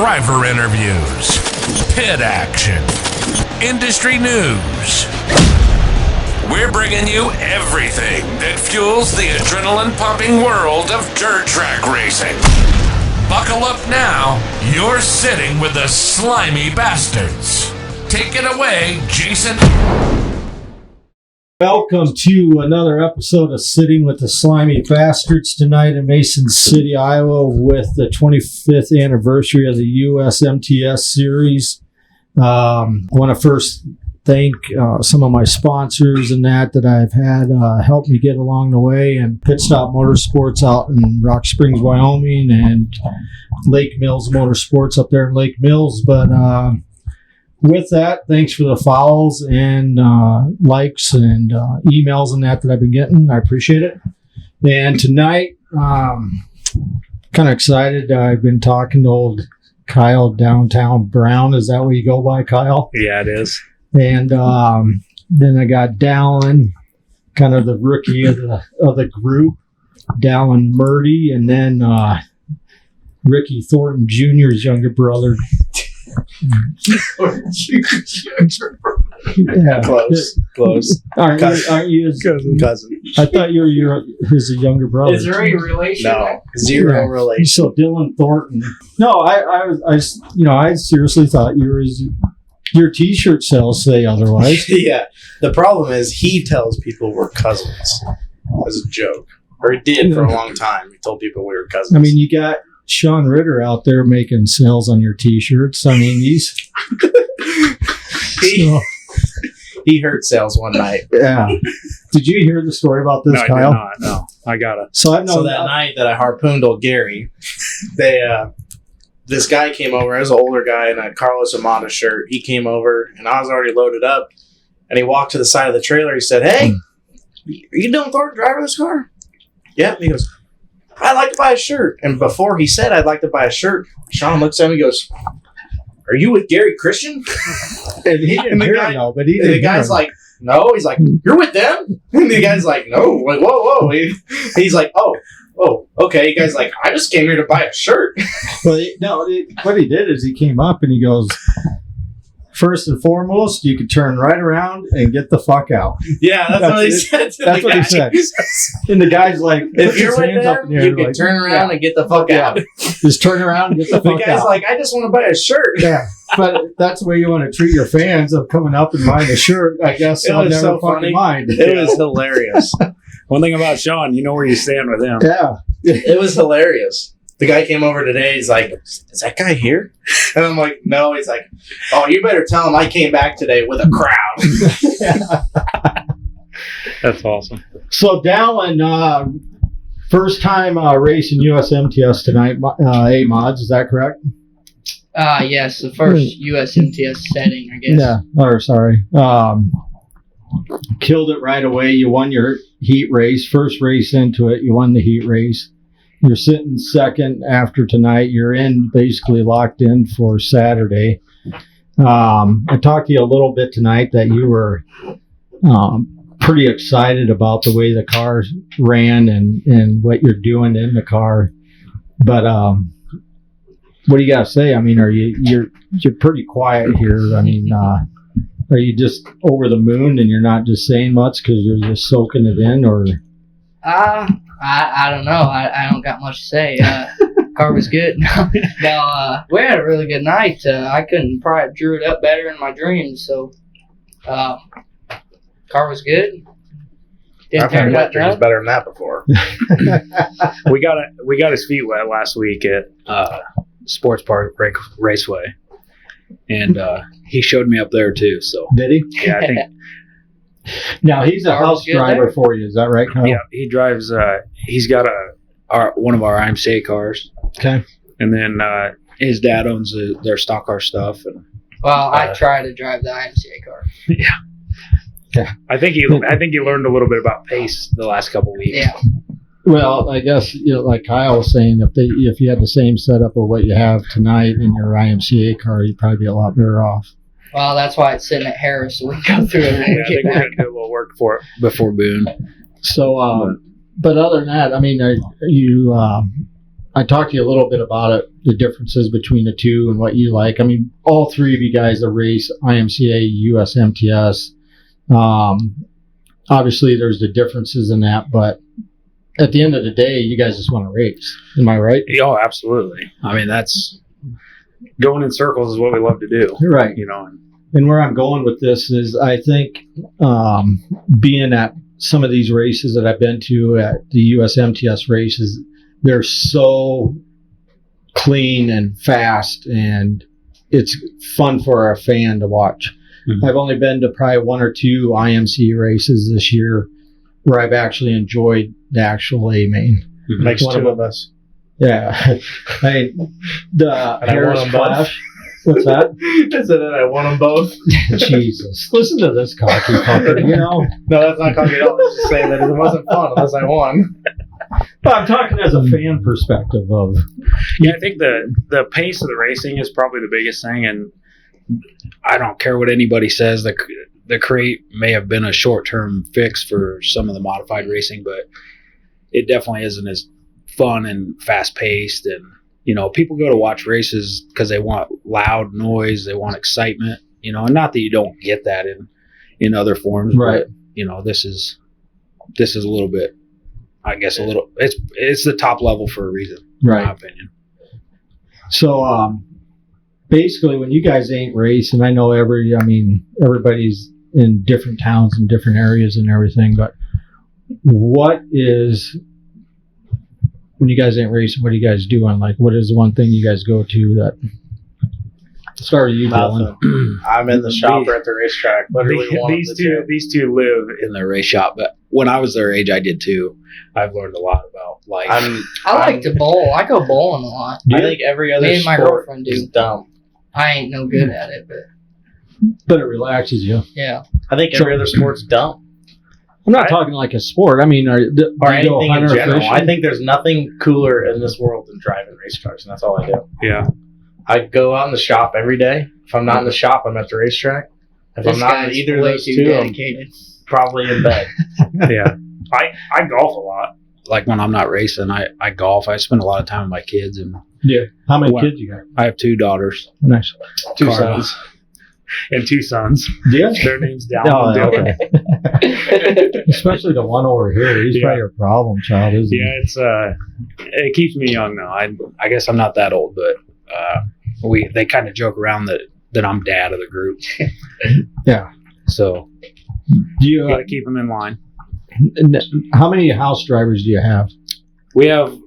driver interviews, pit action, industry news. We're bringing you everything that fuels the adrenaline-pumping world of dirt track racing. Buckle up now. You're sitting with the Slimy Bastards. Take it away, Jason. Welcome to another episode of Sitting with the Slimy Bastards tonight in Mason City, Iowa, with the 25th anniversary of the USMTS series. I want to first thank some of my sponsors and that I've had help me get along the way, and Pit Stop Motorsports out in Rock Springs, Wyoming, and Lake Mills Motorsports up there in Lake Mills. But with that, thanks for the follows and likes and emails and that I've been getting. I appreciate it. And tonight, kind of excited. I've been talking to old Kyle Downtown Brown. Is that what you go by, Kyle? Yeah, it is. And then I got Dallon, kind of the rookie of the group, Dallon Murty, and then Ricky Thornton Jr.'s younger brother. Yeah, Close. Aren't you his cousin? I thought you were his younger brother. Is there any relation? No, zero relation. So Dylan Thornton. No, I seriously thought your T-shirt sales say otherwise. Yeah. The problem is he tells people we're cousins as a joke, or he did for a long time. He told people we were cousins. I mean, you got Sean Ritter out there making sales on your T-shirts. I mean, he hurt sales one night. Yeah. Did you hear the story about this, No, Kyle? I did not. No, I got it. So that night that I harpooned old Gary, this guy came over. It was an older guy in a Carlos Amata shirt. He came over, and I was already loaded up. And he walked to the side of the trailer. He said, "Hey, are you Dylan Thornton, driver of this car?" Yeah. And he goes, "I'd like to buy a shirt." And before he said, "I'd like to buy a shirt," Sean looks at him and goes, "Are you with Gary Christian?" And he didn't hear it, no, but the guy's like, "No." He's like, "You're with them?" And the guy's like, "No." Like, whoa. He's like, oh, okay. The guy's like, "I just came here to buy a shirt." Well, what he did is he came up and he goes, "First and foremost, you could turn right around and get the fuck out." Yeah, that's what he said. That's what he said. And the guy's like, "If you're with them, you can turn around and get the fuck out." Just turn around and get the fuck out. The guy's like, "I just want to buy a shirt." Yeah, but that's the way you want to treat your fans of coming up and buying a shirt. I guess it I'll was never so fucking funny. mind. It was hilarious. One thing about Sean, you know where you stand with him. Yeah. It was hilarious. The guy came over today. He's like, "Is that guy here?" And I'm like, "No." He's like, "Oh, you better tell him I came back today with a crowd." That's awesome. So, Dallon, first time racing USMTS tonight, A-Mods, is that correct? Yes, the first USMTS setting, I guess. Yeah, sorry. Killed it right away. You won your heat race. First race into it, you won the heat race. You're sitting second after tonight. You're basically locked in for Saturday. I talked to you a little bit tonight that you were pretty excited about the way the car ran and what you're doing in the car. But what do you got to say? I mean, you're pretty quiet here. I mean, are you just over the moon and you're not just saying much because you're just soaking it in, or? I don't know. I don't got much to say. Car was good. No, we had a really good night. I couldn't probably drew it up better in my dreams. So, car was good. I've had my dreams better than that before. We got his feet wet last week at Sports Park Raceway, and he showed me up there too. So did he? Yeah, I think. Now he's a house driver for you. Is that right, Kyle? Yeah, he drives. He's got one of our IMCA cars. Okay. And then his dad owns their stock car stuff. And I try to drive the IMCA car. Yeah. Yeah. I think he learned a little bit about pace the last couple of weeks. Yeah. Well, I guess like Kyle was saying, if you had the same setup of what you have tonight in your IMCA car, you'd probably be a lot better off. Well, that's why it's sitting at Harris, so we can go through it when we get back. We're going to do a little work for it before Boone. So, but other than that, I mean, are you I talked to you a little bit about it, the differences between the two and what you like. I mean, all three of you guys that race IMCA, US MTS, obviously there's the differences in that, but at the end of the day, you guys just want to race. Am I right? Oh, absolutely. I mean, that's going in circles is what we love to do. You're right. You know, And where I'm going with this is I think being at some of these races that I've been to at the US MTS races, they're so clean and fast, and it's fun for a fan to watch. Mm-hmm. I've only been to probably one or two IMC races this year where I've actually enjoyed the actual A main. Mm-hmm. Makes two of us. Yeah. I mean, the Harris Flash. What's that? I said that I won them both. Jesus. Listen to this cocky fucker, you know? No, that's not cocky at all. I was just saying that it wasn't fun unless I won. But I'm talking as a fan perspective of... Yeah, I think the pace of the racing is probably the biggest thing, and I don't care what anybody says. The crate may have been a short-term fix for some of the modified racing, but it definitely isn't as fun and fast-paced. And, you know, people go to watch races because they want loud noise, they want excitement, you know, and not that you don't get that in other forms, right? But, you know, this is a little bit, I guess, a little. It's the top level for a reason, right? In my opinion. So, basically, when you guys ain't racing, I know everybody's in different towns and different areas and everything, but what is, when you guys ain't racing, what are you guys doing? Like, what is the one thing you guys go to that? Start with you, Dylan. I'm in the shop or at the racetrack. Literally, these two live in the race shop, but when I was their age, I did too. I've learned a lot about life. I like to bowl. I go bowling a lot. I think every other Me and my sport girlfriend do. is dumb. I ain't no good at it, But it relaxes you. yeah. I think every other sport's dumb. I'm not talking like a sport. I mean, Or anything in general. I think there's nothing cooler in this world than driving race cars, and that's all I do. Yeah. I go out in the shop every day. If I'm not in the shop, I'm at the racetrack. If This I'm not in guy's either of way those too two, dedicated. I'm probably in bed. Yeah. I golf a lot. Like when I'm not racing, I golf. I spend a lot of time with my kids. And yeah. How many kids you got? I have 2 daughters. Nice. 2 Carla. sons. And 2 sons. Yeah. Their name's Dallon and Dylan. Okay. Especially the one over here. He's probably your problem child, isn't he? Yeah, it keeps me young now. I guess I'm not that old, but they kind of joke around that I'm dad of the group. Yeah. So Do you got to keep them in line. how many house drivers do you have? We have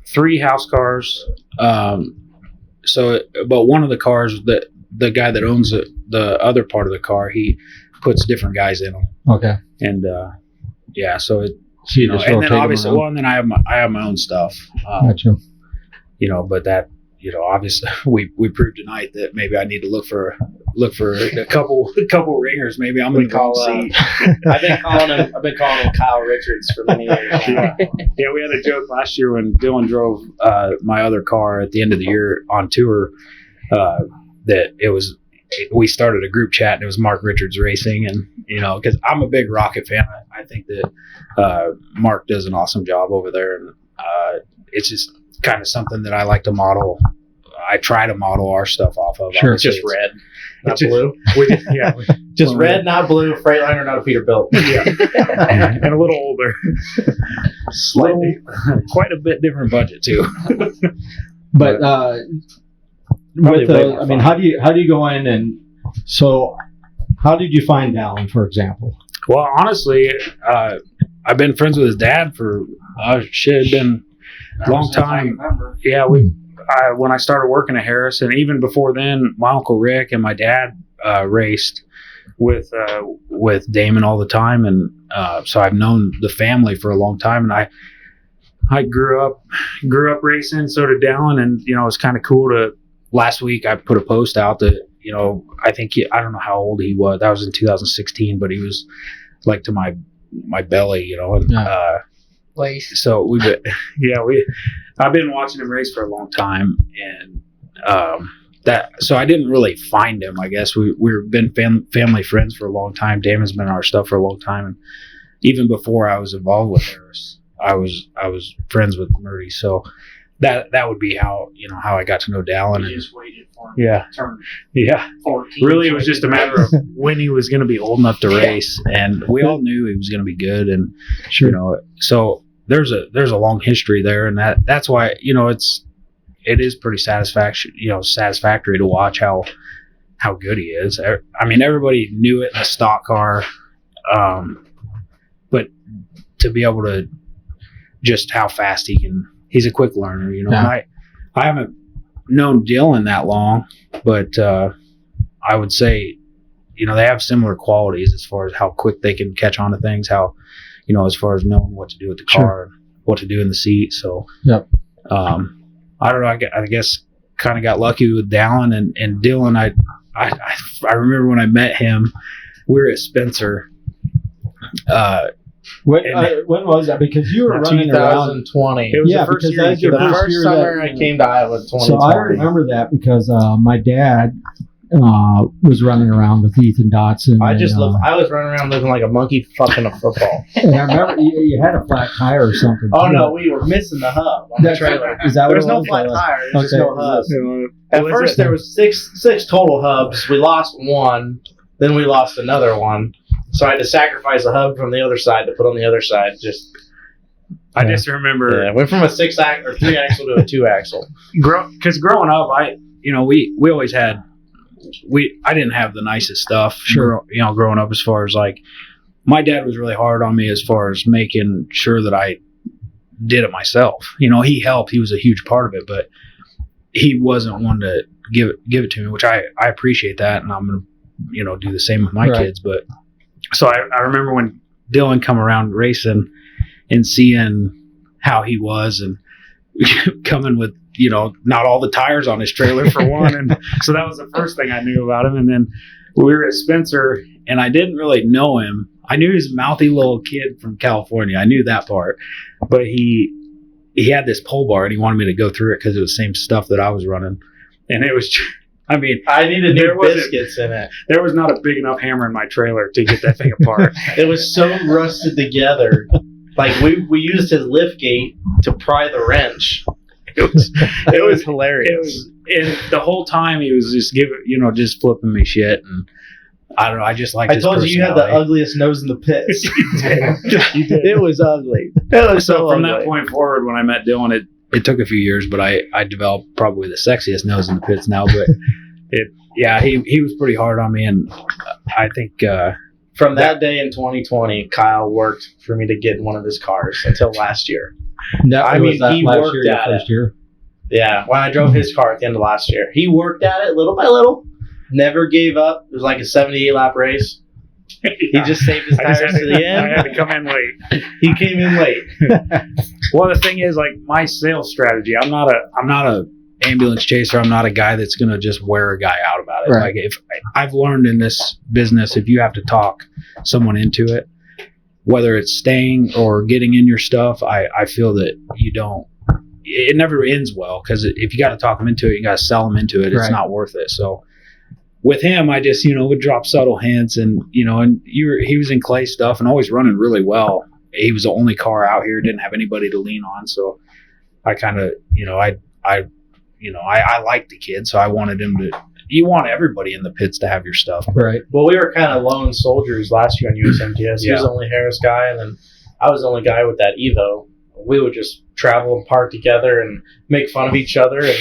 3 house cars. But one of the cars, the guy that owns the other part of the car, he puts different guys in them. Okay. And yeah, so it, So you know, just and rotate then them obviously, around? well, and then I have my own stuff. Gotcha. You know, but that, you know, obviously we proved tonight that maybe I need to look for a couple ringers. Maybe I'm going to call. I've been calling him Kyle Richards for many years. Yeah, we had a joke last year when Dylan drove my other car at the end of the year on tour. We started a group chat and it was Mark Richards Racing, and you know, because I'm a big Rocket fan, I think that Mark does an awesome job over there, and it's just kind of something that I like to model. I try to model our stuff off of. Sure. It's just red, not just blue. Just red, not blue. Freightliner, not a Peterbilt. Yeah, and a little older, slightly, quite a bit different budget too. But Probably with way more fun. how do you go in, and so how did you find Dallon, for example? Well, honestly, I've been friends with his dad for it'd been a long time. Yeah, when I started working at Harris, and even before then, my Uncle Rick and my dad raced with Damon all the time, and so I've known the family for a long time, and I grew up racing. So did Dallon, and you know, it's kind of cool to. Last week, I put a post out that, you know, I think I don't know how old he was. That was in 2016, but he was like to my belly, you know. And, so I've been watching him race for a long time, and so I didn't really find him. I guess we've been family friends for a long time. Damon's been in our stuff for a long time, and even before I was involved with Harris, I was friends with Murty. So that would be how how I got to know Dallin. You And, just waited for him yeah, to turn yeah. 14. Really, it was just a matter of when he was going to be old enough to race, and we all knew he was going to be good. And so there's a long history there, and that's why it is pretty satisfactory to watch how good he is. I mean, everybody knew it in the stock car, but to be able to just how fast he's a quick learner, And I haven't known Dylan that long, but I would say, they have similar qualities as far as how quick they can catch on to things, how, as far as knowing what to do with the car, what to do in the seat. So, I don't know. I guess kind of got lucky with Dallin and Dylan. I remember when I met him, we were at Spencer. When was that? Because you were running around. 2020. It was the first because year. that's your The first first year summer that- I came to Iowa, 2020. So I remember that because my dad was running around with Ethan Dotson. I and, was running around looking like a monkey fucking a football. and I remember you had a flat tire or something. Oh too. no, we were missing the hub on the That's- trailer. Is that There's what it no was? flat tire. There's just Okay. no hub. At first, there was six total hubs. We lost one, then we lost another one. So I had to sacrifice a hub from the other side to put on the other side. I just remember Went from a 3 axle to a 2 axle. because growing up, we always had I didn't have the nicest stuff. Sure. Growing up, as far as like my dad was really hard on me as far as making sure that I did it myself. He helped. He was a huge part of it, but he wasn't one to give it to me, which I appreciate that, and I'm gonna do the same with my kids. But so I remember when Dylan come around racing and seeing how he was and coming with not all the tires on his trailer for one, and so that was the first thing I knew about him. And then we were at Spencer, and I didn't really know him. I knew he was a mouthy little kid from California. I knew that part, but he had this pole bar, and he wanted me to go through it because it was the same stuff that I was running, and it was. I mean, I needed new biscuits in it. There was not a big enough hammer in my trailer to get that thing apart. It was so rusted together. Like we used his lift gate to pry the wrench. It was hilarious. And the whole time he was just flipping me shit, and I don't know. I just like. I told you had the ugliest nose in the pits. You did. It was ugly. It was So from ugly. that point forward, when I met Dylan, it took a few years, but I developed probably the sexiest nose in the pits now. But he was pretty hard on me, and I think from that day in 2020, Kyle worked for me to get in one of his cars until last year. Was that he last worked year, your at first year? Yeah, when I drove his car at the end of last year, he worked at it little by little. Never gave up. It was like a 78 lap race. He just saved his tires to the end. I had to come in late. He came in late. Well, the thing is, like, my sales strategy, I'm not a ambulance chaser. I'm not a guy that's gonna just wear a guy out about it. Right. Like, if I've learned in this business, if you have to talk someone into it, whether it's staying or getting in your stuff, I feel that it never ends well, because if you got to talk them into it, you got to sell them into it. It's not worth it. So with him, I just would drop subtle hints, and he was in Clay stuff and always running really well. He was the only car out here, didn't have anybody to lean on, so I kind of I liked the kid, so I wanted him to. You want everybody in the pits to have your stuff, Right. Well, we were kind of lone soldiers last year on USMTS. He was the only Harris guy, and then I was the only guy with that Evo. We would just travel and park together and make fun of each other. And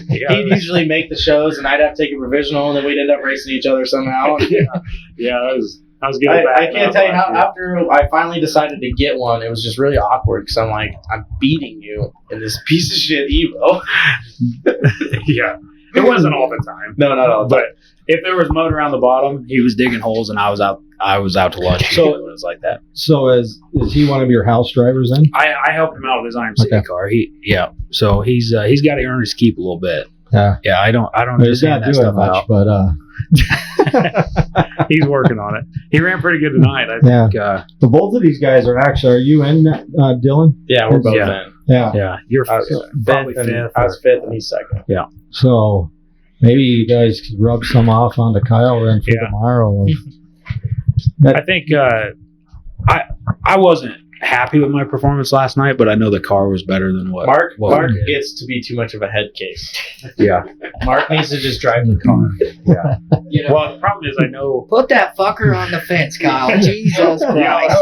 he'd usually make the shows, and I'd have to take a provisional, and then we'd end up racing each other somehow. I was getting I can't tell you how, after I finally decided to get one, it was just really awkward, because I'm like, I'm beating you in this piece of shit Evo. Yeah. It wasn't all the time. No, not all the time. But if there was mud around the bottom, he was digging holes, and I was out to lunch. So it was like that. So is he one of your house drivers then? I helped him out with his Iron City car. So he's got to earn his keep a little bit. Yeah. Yeah, I don't He's just not hand that doing stuff much, out. but He's working on it. He ran pretty good tonight, I think. but both of these guys are you in Dylan? Yeah, we're both in. Yeah. Yeah, you're I was probably fifth, and fifth. I was fifth, and he's second. Yeah. So maybe you guys could rub some off onto Kyle then for tomorrow. I think I wasn't happy with my performance last night, but I know the car was better than what Mark we did. gets to be too much of a head case. Yeah. Mark needs to just drive the car. You know, Well, the problem is I know. put that fucker on the fence, Kyle. Jesus Christ.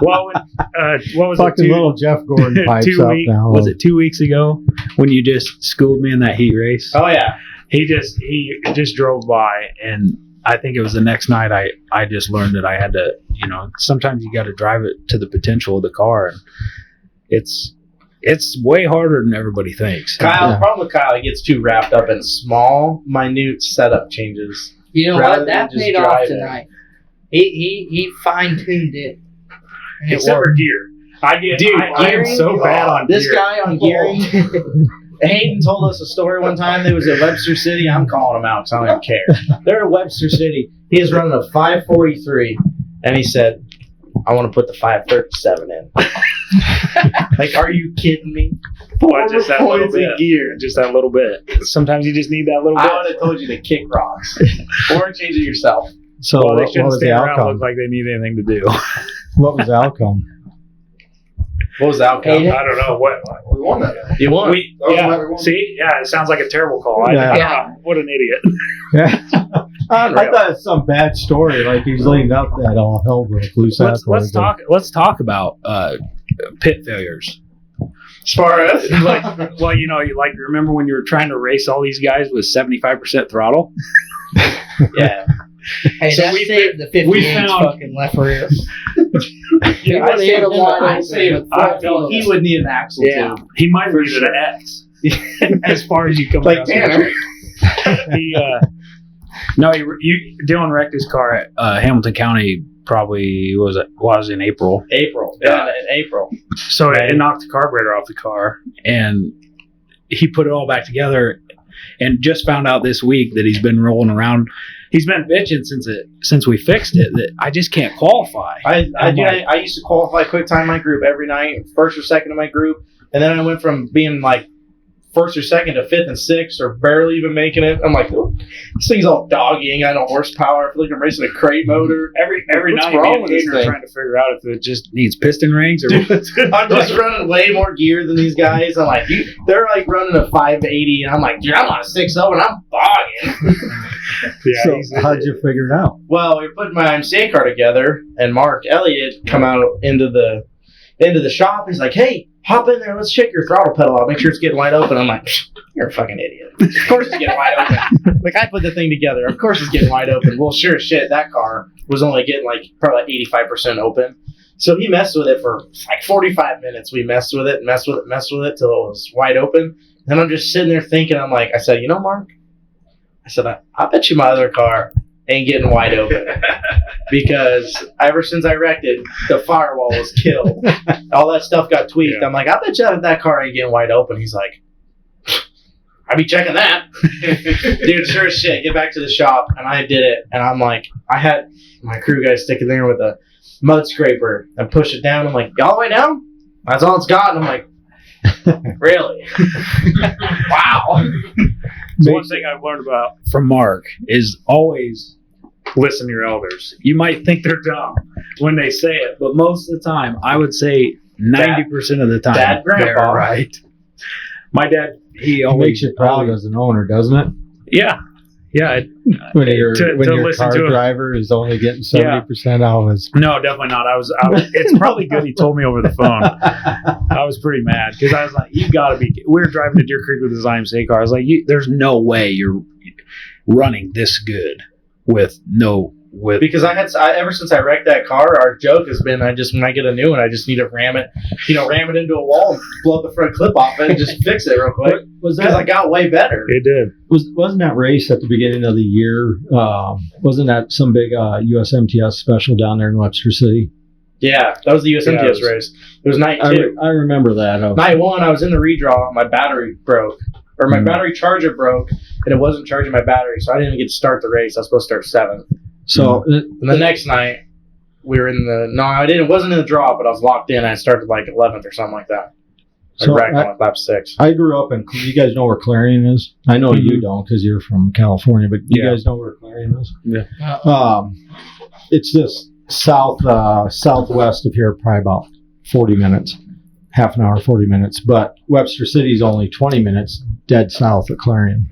Well, when, what was Fucking it? little Jeff Gordon pipes up now. Was it 2 weeks ago when you just schooled me in that heat race? Oh yeah. He just drove by, and I think it was the next night I just learned that I had to, sometimes you got to drive it to the potential of the car, and it's way harder than everybody thinks. Kyle, Yeah. the problem with Kyle, he gets too wrapped up in small, minute setup changes. You know Rather what? than That just paid off driving. tonight. He fine tuned it. And it Except for worked. gear. I am gearing? so bad on This gear. guy on gearing. Hayden told us a story one time. They was at Webster City. I'm calling him out because I don't even care. They're at Webster City. He is running a 543, and he said, "I want to put the 537 in." Like, are you kidding me? Well, just that little points of bit. gear. Just that little bit. Sometimes you just need that little I bit. would have told you to kick rocks or change it yourself. So Well, they what shouldn't was the stand around and outcome? look like they need anything to do. What was the outcome? What was the outcome? Hayden? I don't know what. We won that. You won. See, it sounds like a terrible call. Yeah. What an idiot. Yeah. I thought it's some bad story, like he's leading up that all hell broke loose. Let's afterwards. let's talk about pit failures. As far as Remember when you were trying to race all these guys with 75% throttle? yeah. Hey, So that we saved the we 58 found- fucking left rear. Yeah, I saved him wide I open saved with him. full I felt wheels. he would need an axle Yeah. too. He might For read it sure. an X. As far as you come Like across Tanner. Dylan wrecked his car at Hamilton County. Probably was in April. April. Yeah. Yeah, in April. So Right. it knocked the carburetor off the car, and he put it all back together, and just found out this week that he's been rolling around. He's been bitching since we fixed it that I just can't qualify. I used to qualify quick time my group every night, first or second in my group, and then I went from being like first or second to fifth and sixth, or barely even making it. I'm like, oh, this thing's all doggy, ain't got no horsepower. I feel like I'm racing a crate motor. Every What's night, wrong me and with this Hayden are thing? trying to figure out if it just needs piston rings or. I'm just running way more gear than these guys. I'm like, they're like running a 580, and I'm like, dude, I'm on a 6.0 and I'm bogging. So how'd you figure it out? Well, we were putting my MCA car together, and Mark Elliott come out into the shop. He's like, "Hey, hop in there. Let's check your throttle pedal out. Make sure it's getting wide open." I'm like, "You're a fucking idiot. Of course it's getting wide open." Like, I put the thing together. Of course it's getting wide open. Well, sure as shit, that car was only getting like probably 85% open. So he messed with it for like 45 minutes. We messed with it till it was wide open. And I'm just sitting there thinking, I said, "You know, Mark," I said, I bet you my other car ain't getting wide open, because ever since I wrecked it, the firewall was killed. All that stuff got tweaked. Yeah. I'm like, I bet you that car ain't getting wide open. He's like, I be checking that. Dude, sure as shit. Get back to the shop, and I did it. And I'm like, I had my crew guy sticking there with a mud scraper and push it down. I'm like, all the way down? That's all it's got. And I'm like, really? Wow. So one thing I've learned from Mark is always listen to your elders. You might think they're dumb when they say it, but most of the time, I would say 90% of the time, Dad, Grandpa. they're right. My dad, he It always makes you proud as an owner, doesn't it? Yeah. When your To listen car to it. driver is only getting 70% out of his. No, definitely not. I was it's probably good he told me over the phone. I was pretty mad because I was like, you gotta be. We were driving to Deer Creek with his IMCA car. I was like, there's no way you're running this good with. Because ever since I wrecked that car, our joke has been, when I get a new one, I just need to ram it into a wall and blow the front clip off it and just fix it real quick. Was Because I got way better. It did. Wasn't that race at the beginning of the year? Wasn't that some big USMTS special down there in Webster City? Yeah, that was the USMTS race. It was night two. I remember that. Night one, I was in the redraw. My battery broke. Or my battery charger broke, and it wasn't charging my battery, so I didn't even get to start the race. I was supposed to start 7th. So And the next night, we were it wasn't in the draw, but I was locked in. I started like 11th or something like that. I wrecked on lap 6. I grew up in. You guys know where Clarion is? I know you don't because you're from California, but you guys know where Clarion is. Yeah. It's this southwest of here, probably about 40 minutes, half an hour, 40 minutes. But Webster City is only 20 minutes dead south of Clarion.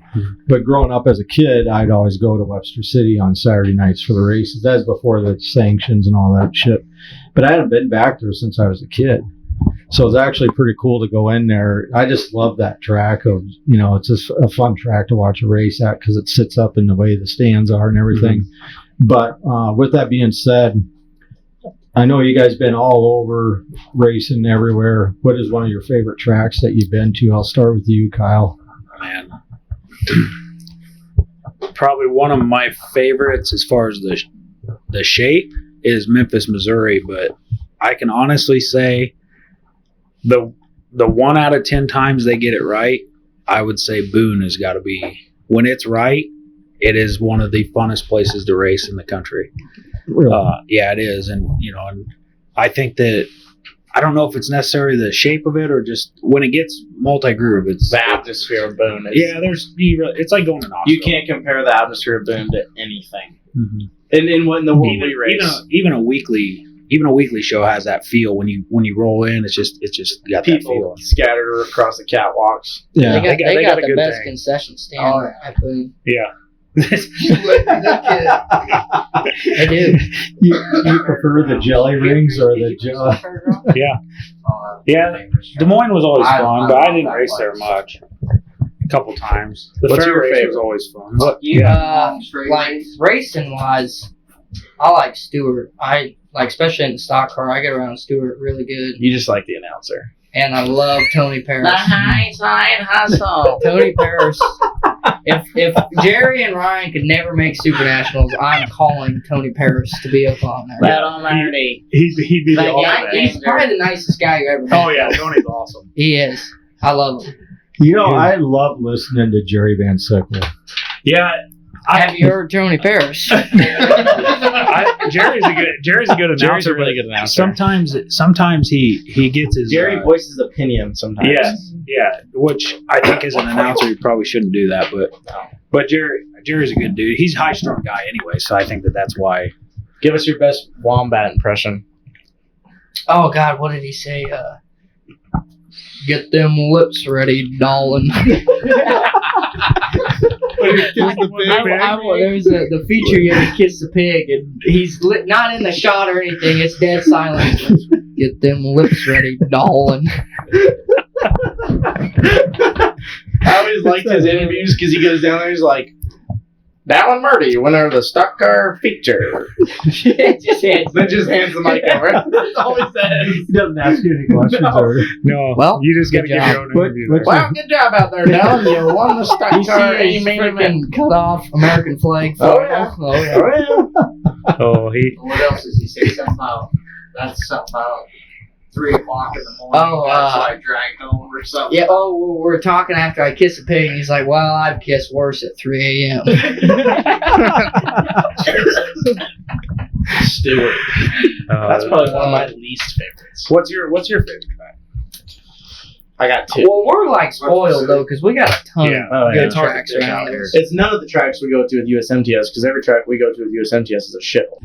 But growing up as a kid, I'd always go to Webster City on Saturday nights for the races. That was before the sanctions and all that shit. But I hadn't been back there since I was a kid. So it was actually pretty cool to go in there. I just love that track of, it's just a fun track to watch a race at because it sits up in the way the stands are and everything. Mm-hmm. But with that being said, I know you guys been all over racing everywhere. What is one of your favorite tracks that you've been to? I'll start with you, Kyle. Man, probably one of my favorites as far as the shape is Memphis, Missouri. But I can honestly say the 1 out of 10 times they get it right, I would say Boone has got to be, when it's right, it is one of the funnest places to race in the country. Really? Yeah, it is. And, and I think that, I don't know if it's necessarily the shape of it or just when it gets multi-groove, it's The atmosphere of Boone. It's like going to Knoxville. You can't compare the atmosphere of Boone to anything. Mm-hmm. And when the world we race, even a weekly show has that feel when you roll in. It's just got people that feel. scattered across the catwalks. Yeah. They got a the good best thing. concession stand at Boone. Yeah. They do. You prefer the jelly rings or the Yeah. Des Moines was always fun, but I didn't race there much. A couple times. The What's fair your race favorite? was always fun. Like racing wise, I like Stewart. I like, especially in the stock car, I get around Stewart really good. You just like the announcer. And I love Tony Paris. The high side hustle. Tony Paris. If Jerry and Ryan could never make Super Nationals, I'm calling Tony Paris to be up on there. Little Murty. He'd be the Like, ultimate. He's probably the nicest guy you ever met. Oh yeah, Tony's awesome. He is. I love him. I love listening to Jerry Van Sickle. Yeah. Have you heard Tony Paris? Jerry's a good announcer. Jerry's a really good announcer. Sometimes he gets his Jerry voices opinion sometimes. yeah, which I think as an announcer you probably shouldn't do that, but Jerry's a good dude. He's a high-strung guy anyway, so I think that's why. Give us your best Wombat impression. Oh God, what did he say? Get them lips ready, darling. There's the feature you have to kiss the pig, and he's not in the shot or anything. It's dead silent. Get them lips ready, darling. I always liked his interviews because he goes down there. He's like, Dallon Murty, winner of the stock car feature. Then just hands the mic over. That's all he says. He doesn't ask you any questions. No, Well, you just got to good give job. your own interview. What- Well, good job out there, Dallon. You won the stock car. He's freaking cut off American flag. Oh, yeah. Oh, yeah. Oh, he. What else does he say? Something about, that's something about 3 o'clock in the morning. Oh, that's why I dragged home or something. Yeah, we're talking after I kiss a pig, and he's like, well, I've kissed worse at 3 a.m. Stewart. That's probably one of my least favorites. What's your favorite track? I got 2. Well, we're like spoiled, though, because we got a ton Yeah. Oh, of yeah. good It's hard tracks to pick around out. there. It's none of the tracks we go to with USMTS because every track we go to with USMTS is a shithole.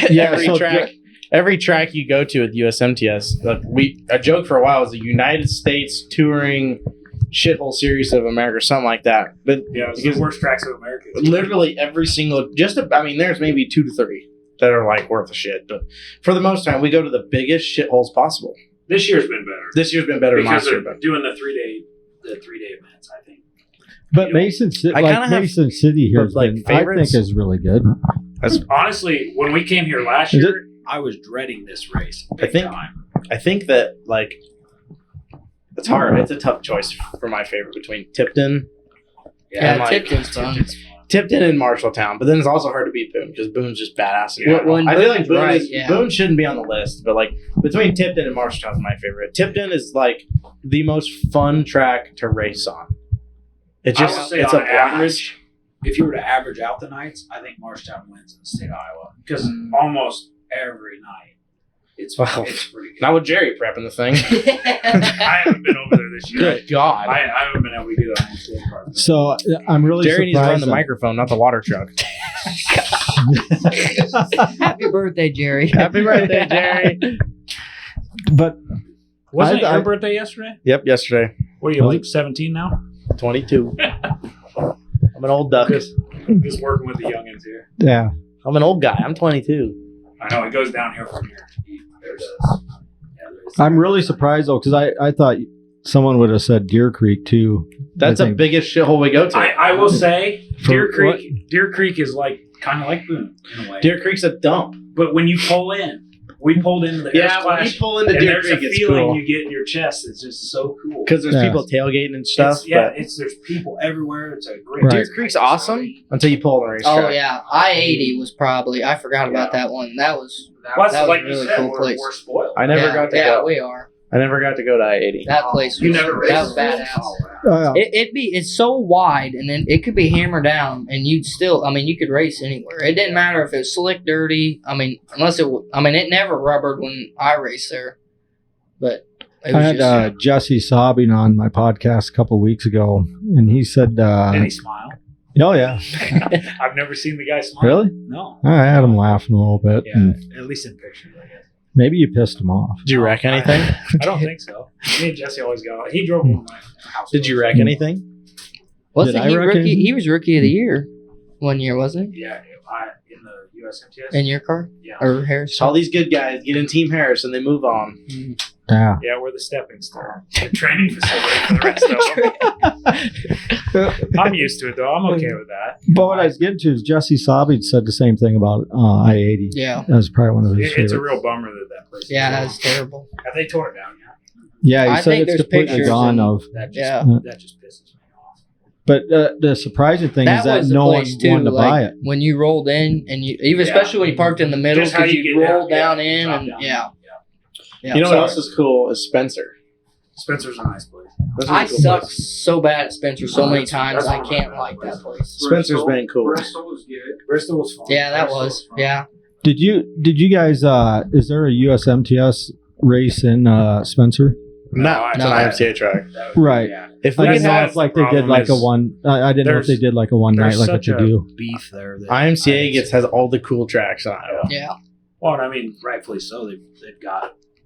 Yeah, so Every track you go to with USMTS, a joke for a while was the United States Touring Shithole Series of America, or something like that. But Yeah, it's because the worst tracks of America. literally every single, there's maybe 2 to 3 that are like worth a shit. But for the most time, we go to the biggest shitholes possible. This year's been better. This year's been better than Because last year. they're But doing the 3-day events, I think. But Mason City, I kinda have- Mason City here, but, like, I think favorites? is really good. Honestly, when we came here last Is year, I was dreading this race. I think- I think that, like, it's hard. It's a tough choice for my favorite between Tipton. Yeah, and, like, Tipton's fun. Tipton and Marshalltown, but then it's also hard to beat Boone because Boone's just badass. in Yeah. general. When I feel like Boone's Boone shouldn't be on the list, but like between Tipton and Marshalltown is my favorite. Tipton is like the most fun track to race on. It's I just would say it's on a blast. average, if you were to average out the nights, I think Marshtown wins in the state of Iowa because almost every night it's Wow. it's pretty good. Not with Jerry prepping the thing. I haven't been over there this year. Good God. I haven't been able to get on the state part. So I'm really Jerry needs to run surprised. the microphone, not the water truck. Happy birthday, Jerry. Happy birthday, Jerry. But Wasn't it I- your birthday yesterday? Yep, yesterday. What are you, Was like 17 now? 22. I'm an old duck. Just working with the youngins here. yeah, I'm an old guy. I'm 22. I know, it goes downhill from here. There's I'm really surprised though because I thought someone would have said Deer Creek too. That's I the think. biggest shithole we go to. I will say, For Deer Creek is like kind of like Boone in a way. Deer Creek's a dump. But when you pull in, we pulled into the Yeah, when you Clash, pull into and Deer there's Creek, a it's feeling cool. you get in your chest. It's just so cool. Because there's Yeah. people tailgating and stuff. There's people everywhere. It's a great. Right. Deer Creek's awesome until you pull on the racetrack. Oh yeah, I-80 was probably. I forgot about that one. That was. Well, That was like a you really said, cool we're, place. we're spoiled. I never yeah, got to yeah, go. we are. I never got to go to I-80. That place. You Was, never that raced was badass. Oh, yeah. It's so wide, and then it could be hammered down, and you'd still. I mean, you could race anywhere. It didn't matter if it was slick, dirty. I mean, it never rubbered when I raced there. But it I was had just. Jesse Sobbing on my podcast a couple weeks ago, and he said, Did he smile? "Oh yeah, I've never seen the guy smile. really?" No. I had him laughing a little bit. Yeah, And at least in pictures, I guess. maybe you pissed him off. Did you wreck anything? I don't think so. Me and Jesse always go. He drove one of my house. Did you wreck anything? Wasn't Did I he reckon- rookie? He was rookie of the year one year, wasn't Yeah, in the USMTS. he? In your car Yeah. or Harris? All these good guys get in Team Harris and they move on. Yeah. Yeah, we're the stepping stone. The training facility for the rest of them. I'm used to it, though. I'm okay with that. But what I was getting to is Jesse Sobbing said the same thing about I-80. Yeah, That was probably one of his It's a favorites. real bummer that place. yeah, is that's terrible. Have they tore it down yet? Yeah, he I said think it's there's completely pictures gone and- of. That just, Yeah. that just pisses me off. But the surprising thing is that was the no one place too. wanted to like, buy it. when you rolled in, and you even Yeah. especially when you parked in the middle, Just how because you you get roll down, down yeah, in, drop and down. yeah. You know what Sorry. else is cool is Spencer. Spencer's a nice place. That's a I really cool sucked place. so bad at Spencer so many That's- times. that's I one of my can't bad like that places. place. Spencer's been cool. Bristol was good. Bristol was fun. Yeah, that Bristol was. fun. Yeah. Did you guys? Is there a USMTS race in Spencer? No, it's No. an IMCA track. That was- Right. Yeah. If I we didn't can know have if like they did like a one. I didn't know if they there's- did like a one night There's like what such you a do. beef there. That IMCA has all the cool tracks in Iowa. Yeah. Well, and I mean, rightfully so.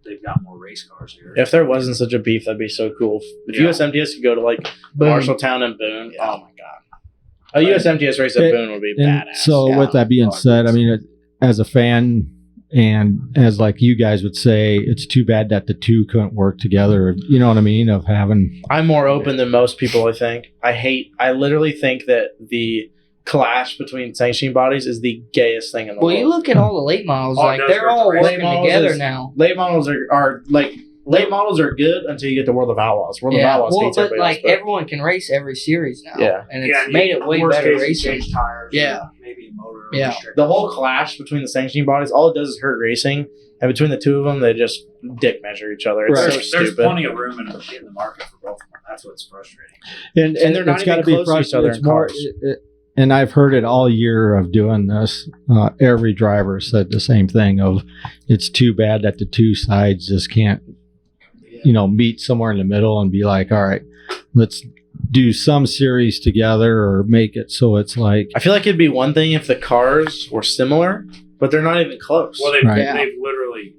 They've got more race cars here. If there wasn't such a beef, that'd be so cool. If Yeah. USMTS could go to like Boom. Marshalltown and Boone, Yeah. oh my god, a USMTS race at It- Boone would be And badass. so, Yeah. with that being Oh, said, I it's- mean, as a fan and as like you guys would say, it's too bad that the two couldn't work together. You know what I mean? Of having I'm more open than most people. I literally think that the clash between sanctioning bodies is the gayest thing in the Well, world. you look at all the late models; Oh, like it does they're hurt all the race. working Late models together is- now. Late models are like late models are good until you get to World of Outlaws. World of Yeah. Outlaws Well, hates but everybody like else, but everyone can race every series now. Yeah. And it's Yeah, made it way worst better case, you racing. change tires. Yeah. Or maybe motor. Yeah. restrict. the whole clash between the sanctioning bodies, all it does is hurt racing. And between the two of them, they just dick measure each other. It's Right. so There's stupid. plenty of room in the market for both of them. That's what's frustrating. and they're not it's gotta even close to each other It's in more, cars. and I've heard it all year of doing this. Every driver said the same thing of it's too bad that the two sides just can't, meet somewhere in the middle and be like, all right, let's do some series together or make it so it's like, I feel like it'd be one thing if the cars were similar, but they're not even close. Well, they've, Right. Yeah. they've literally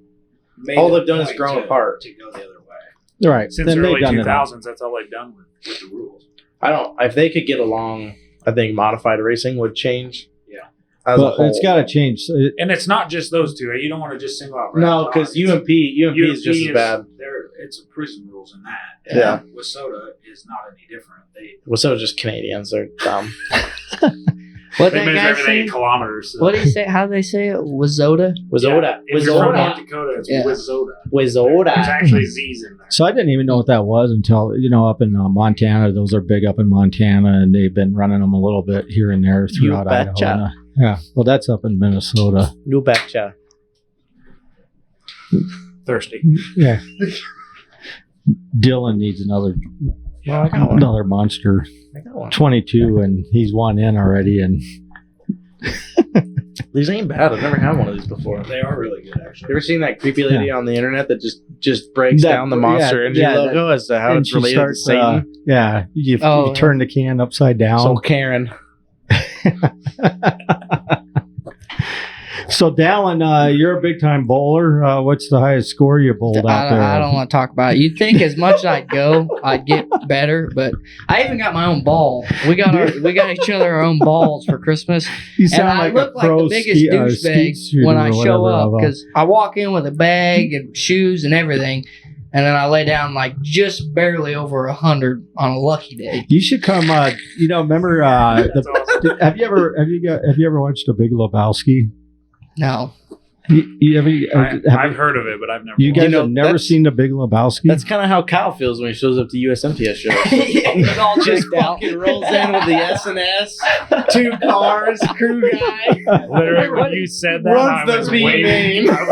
made All it they've done is point grown to- apart. to go the other way. all right, Since then the they've early done it all. 2000s, that's all they've done with the rules. If they could get along, I think modified racing would change. Yeah. As a But whole. it's got to change. And it's not just those two. You don't want to just single out. No, Red because Hot. It's- UMP is just as bad. It's a prison rules in that. Yeah. With soda is not any different. Well, so just Canadians. They're dumb. What They that measure guy everything say? in kilometers. So. What did he say? How did they say it? Wazoda? Wizzoda. If you're from Wizzoda. North Dakota, it's Yeah. Wizzoda. There's Wizzoda. actually Z's in there. So I didn't even know what that was until, up in Montana. Those are big up in Montana, and they've been running them a little bit here and there throughout Idaho. betcha. And, yeah, well, that's up in Minnesota. You betcha. Thirsty. Yeah. Dylan needs another Well, I got one. another monster. I got one. 22, and he's one in already. And These ain't bad. I've never had one of these before. They are really good, You actually. ever seen that creepy lady on the internet that just breaks down the Monster Energy logo as to how and it's she related starts, to Satan? yeah, you Oh, turn the can upside down. So Karen. So, Dallin, you're a big time bowler. What's the highest score you bowled out there? I don't want to talk about it. You'd think as much as I'd go, I'd get better, but I even got my own ball. We got each other our own balls for Christmas. You And sound I like look a pro like the biggest douchebag shooter when I or show whatever up of a- because I walk in with a bag and shoes and everything, and then I lay down like just barely over 100 on a lucky day. You should come. Remember? That's awesome. Have you ever watched The Big Lebowski? No. I've heard of it, but I've never. You guys You know, have never that's- seen The Big Lebowski? That's kind of how Kyle feels when he shows up to USMTS shows. He's all Just checked out. fucking rolls in with the S&S, 2 cars, crew guy. Literally, when you said that, Runs I the was B waiting. main. I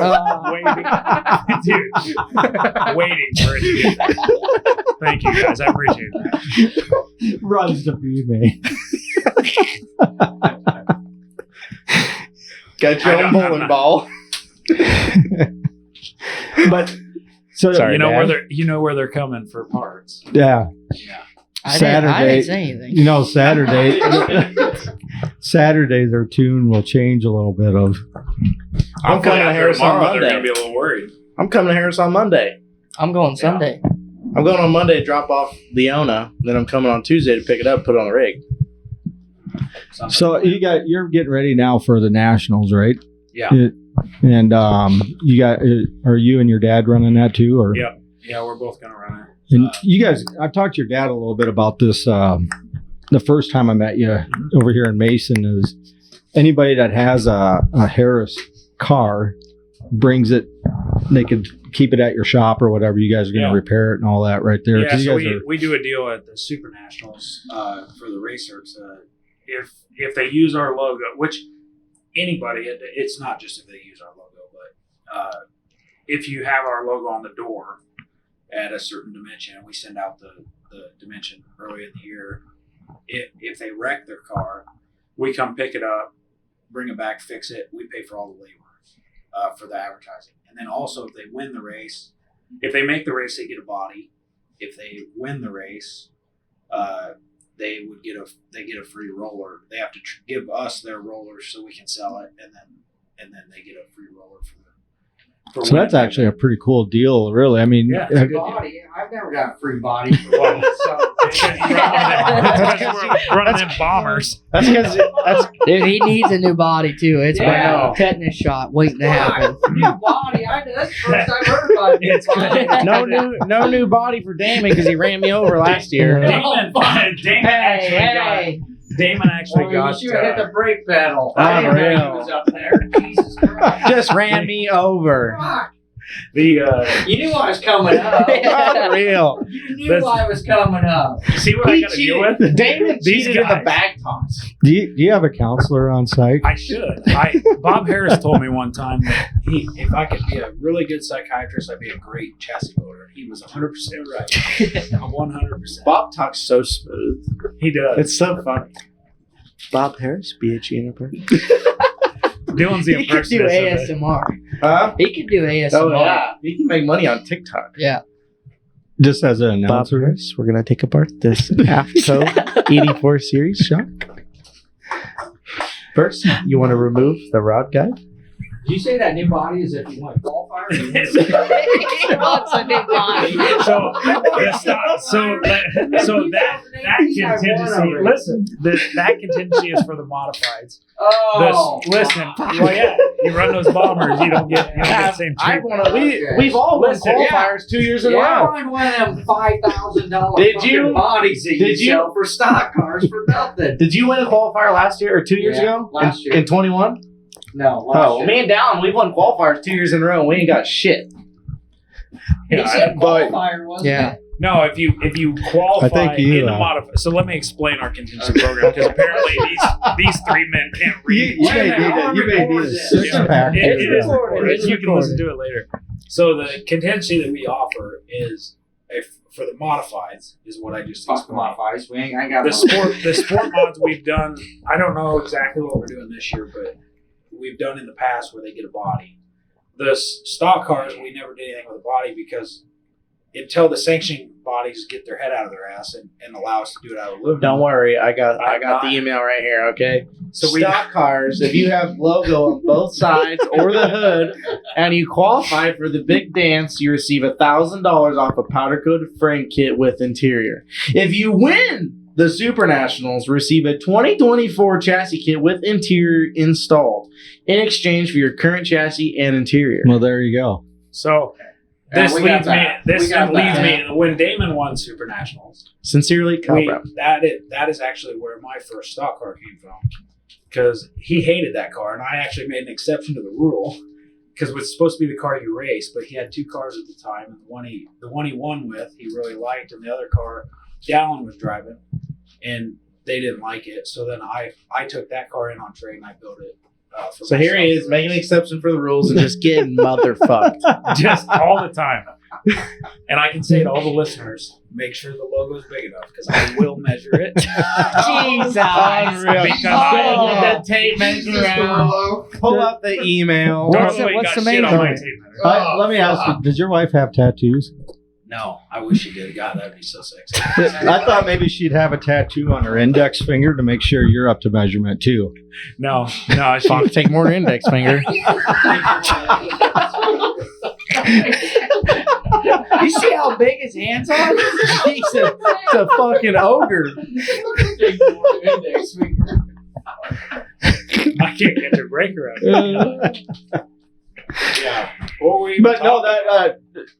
was waiting, dude, waiting for it. To get that. Thank you guys, I appreciate that. Runs the B-Main. Got your I own don't- I'm bowling not- ball. But so Sorry, You know Dad. where they're coming for parts. yeah, I Saturday. didn't say anything. Saturday their tune will change a little bit of. I'm coming to After Harris on tomorrow, they're Monday. gonna be a little worried. I'm coming to Harris on Monday. I'm going Sunday. I'm going on Monday to drop off Leona. Then I'm coming on Tuesday to pick it up, put it on the rig. So you're getting ready now for the nationals, right? Yeah. And you got are you and your dad running that too, or? Yeah. Yeah, we're both gonna run it. And you guys, I've talked to your dad a little bit about this. The first time I met you over here in Mason is anybody that has a Harris car brings it. They could keep it at your shop or whatever. You guys are going to Yeah. repair it and all that right there. Yeah, 'Cause you so guys we do a deal at the Super Nationals for the racers. If they use our logo, which anybody, it's not just if they use our logo, but if you have our logo on the door at a certain dimension, and we send out the dimension early in the year, if they wreck their car, we come pick it up, bring it back, fix it. We pay for all the labor for the advertising. And then also if they win the race, if they make the race, they get a body. If they win the race, they get a free roller. They have to give us their rollers so we can sell it, and then they get a free roller for So that's actually a pretty cool deal, really. I mean, Yeah, it's a good deal. Body. I've never got a free body. Well, So, we're running them bombers. That's because Dude, he needs a new body too. It's been Yeah. a tetanus shot waiting to happen. new body. That's the first I've heard about a new It's body. good. no new body for Damon because he ran me over last year. Damon Hey. Damon actually Well, got. you should have hit the brake pedal. Oh, I didn't know real. he was up there. Jesus Christ. Just ran me over. Fuck. the. You knew I was coming up. Unreal. You knew I was coming up. See what I got to deal with? Damon These cheated in the guys. bag toss. do you have a counselor on site? I should. Bob Harris told me one time that if I could be a really good psychiatrist, I'd be a great chassis builder. He was 100% right. 100%. Bob talks so smooth. He does. It's so funny. Bob Harris, BHE person. Dylan's the He could do impersonation of it. ASMR. Huh? He could do ASMR. Oh yeah, he can make money on TikTok. Yeah. Just as an Bob announcer. Harris, we're gonna take apart this AFCO 84 series shock. First, you want to remove the rod guide. Did you say that new body is if you want to qualify? Or you want He wants a new body. So that contingency. Listen, that contingency is for the modifieds. Oh. Listen, well, yeah, you run those bombers, you don't get the same I treatment. want to. We've all won Listen, qualifiers 2 years in a Yeah, row. I'm one of them $5,000 Did you- bodies that did you you- sell for stock cars for nothing. Did you win a qualifier last year or 2 years Yeah, ago? last year. In 21? No, last Oh, year. me and Dallin, we've won qualifiers 2 years in a row. and We ain't got shit. He Yeah, said but- qualifier, wasn't Yeah. it? No, if you qualify I think you, in the modify. So let me explain our contingency program because apparently these three men can't read. You may need a six Yeah. pack. It is Yeah. recorded. It's You can recorded. listen to it later. So the contingency that we offer is for the modifieds is what I just Fuck explained. modifies. We ain't got The sport mods we've done. I don't know exactly what we're doing this year, but we've done in the past where they get a body. The stock cars we never did anything with a body because until the sanctioning bodies get their head out of their ass and allow us to do it out of aluminum. Don't worry, I got the email right here. Okay, so stock cars, if you have logo on both sides or the hood, and you qualify for the big dance, you receive $1,000 off a powder coated frame kit with interior. If you win the Super Nationals, receive a 2024 chassis kit with interior installed in exchange for your current chassis and interior. Well, there you go. So this leads me when Damon won Super Nationals. Sincerely, Kyle Brown. That is actually where my first stock car came from, because he hated that car, and I actually made an exception to the rule because it was supposed to be the car you raced, but he had two cars at the time, and the one he won with he really liked, and the other car Dallon was driving, and they didn't like it. So then I took that car in on trade and I built it. So here he is making an exception for the rules and just getting motherfucked. Just all the time. And I can say to all the listeners, make sure the logo is big enough because I will measure it. Jesus. The tape measure around. Pull up the email. What's the main one? Let me ask you, does your wife have tattoos? No, I wish she did. God, that'd be so sexy. I thought maybe she'd have a tattoo on her index finger to make sure you're up to measurement too. No. Fuck, take more index finger. You see how big his hands are? He's a fucking ogre. I can't get their breaker out. Yeah.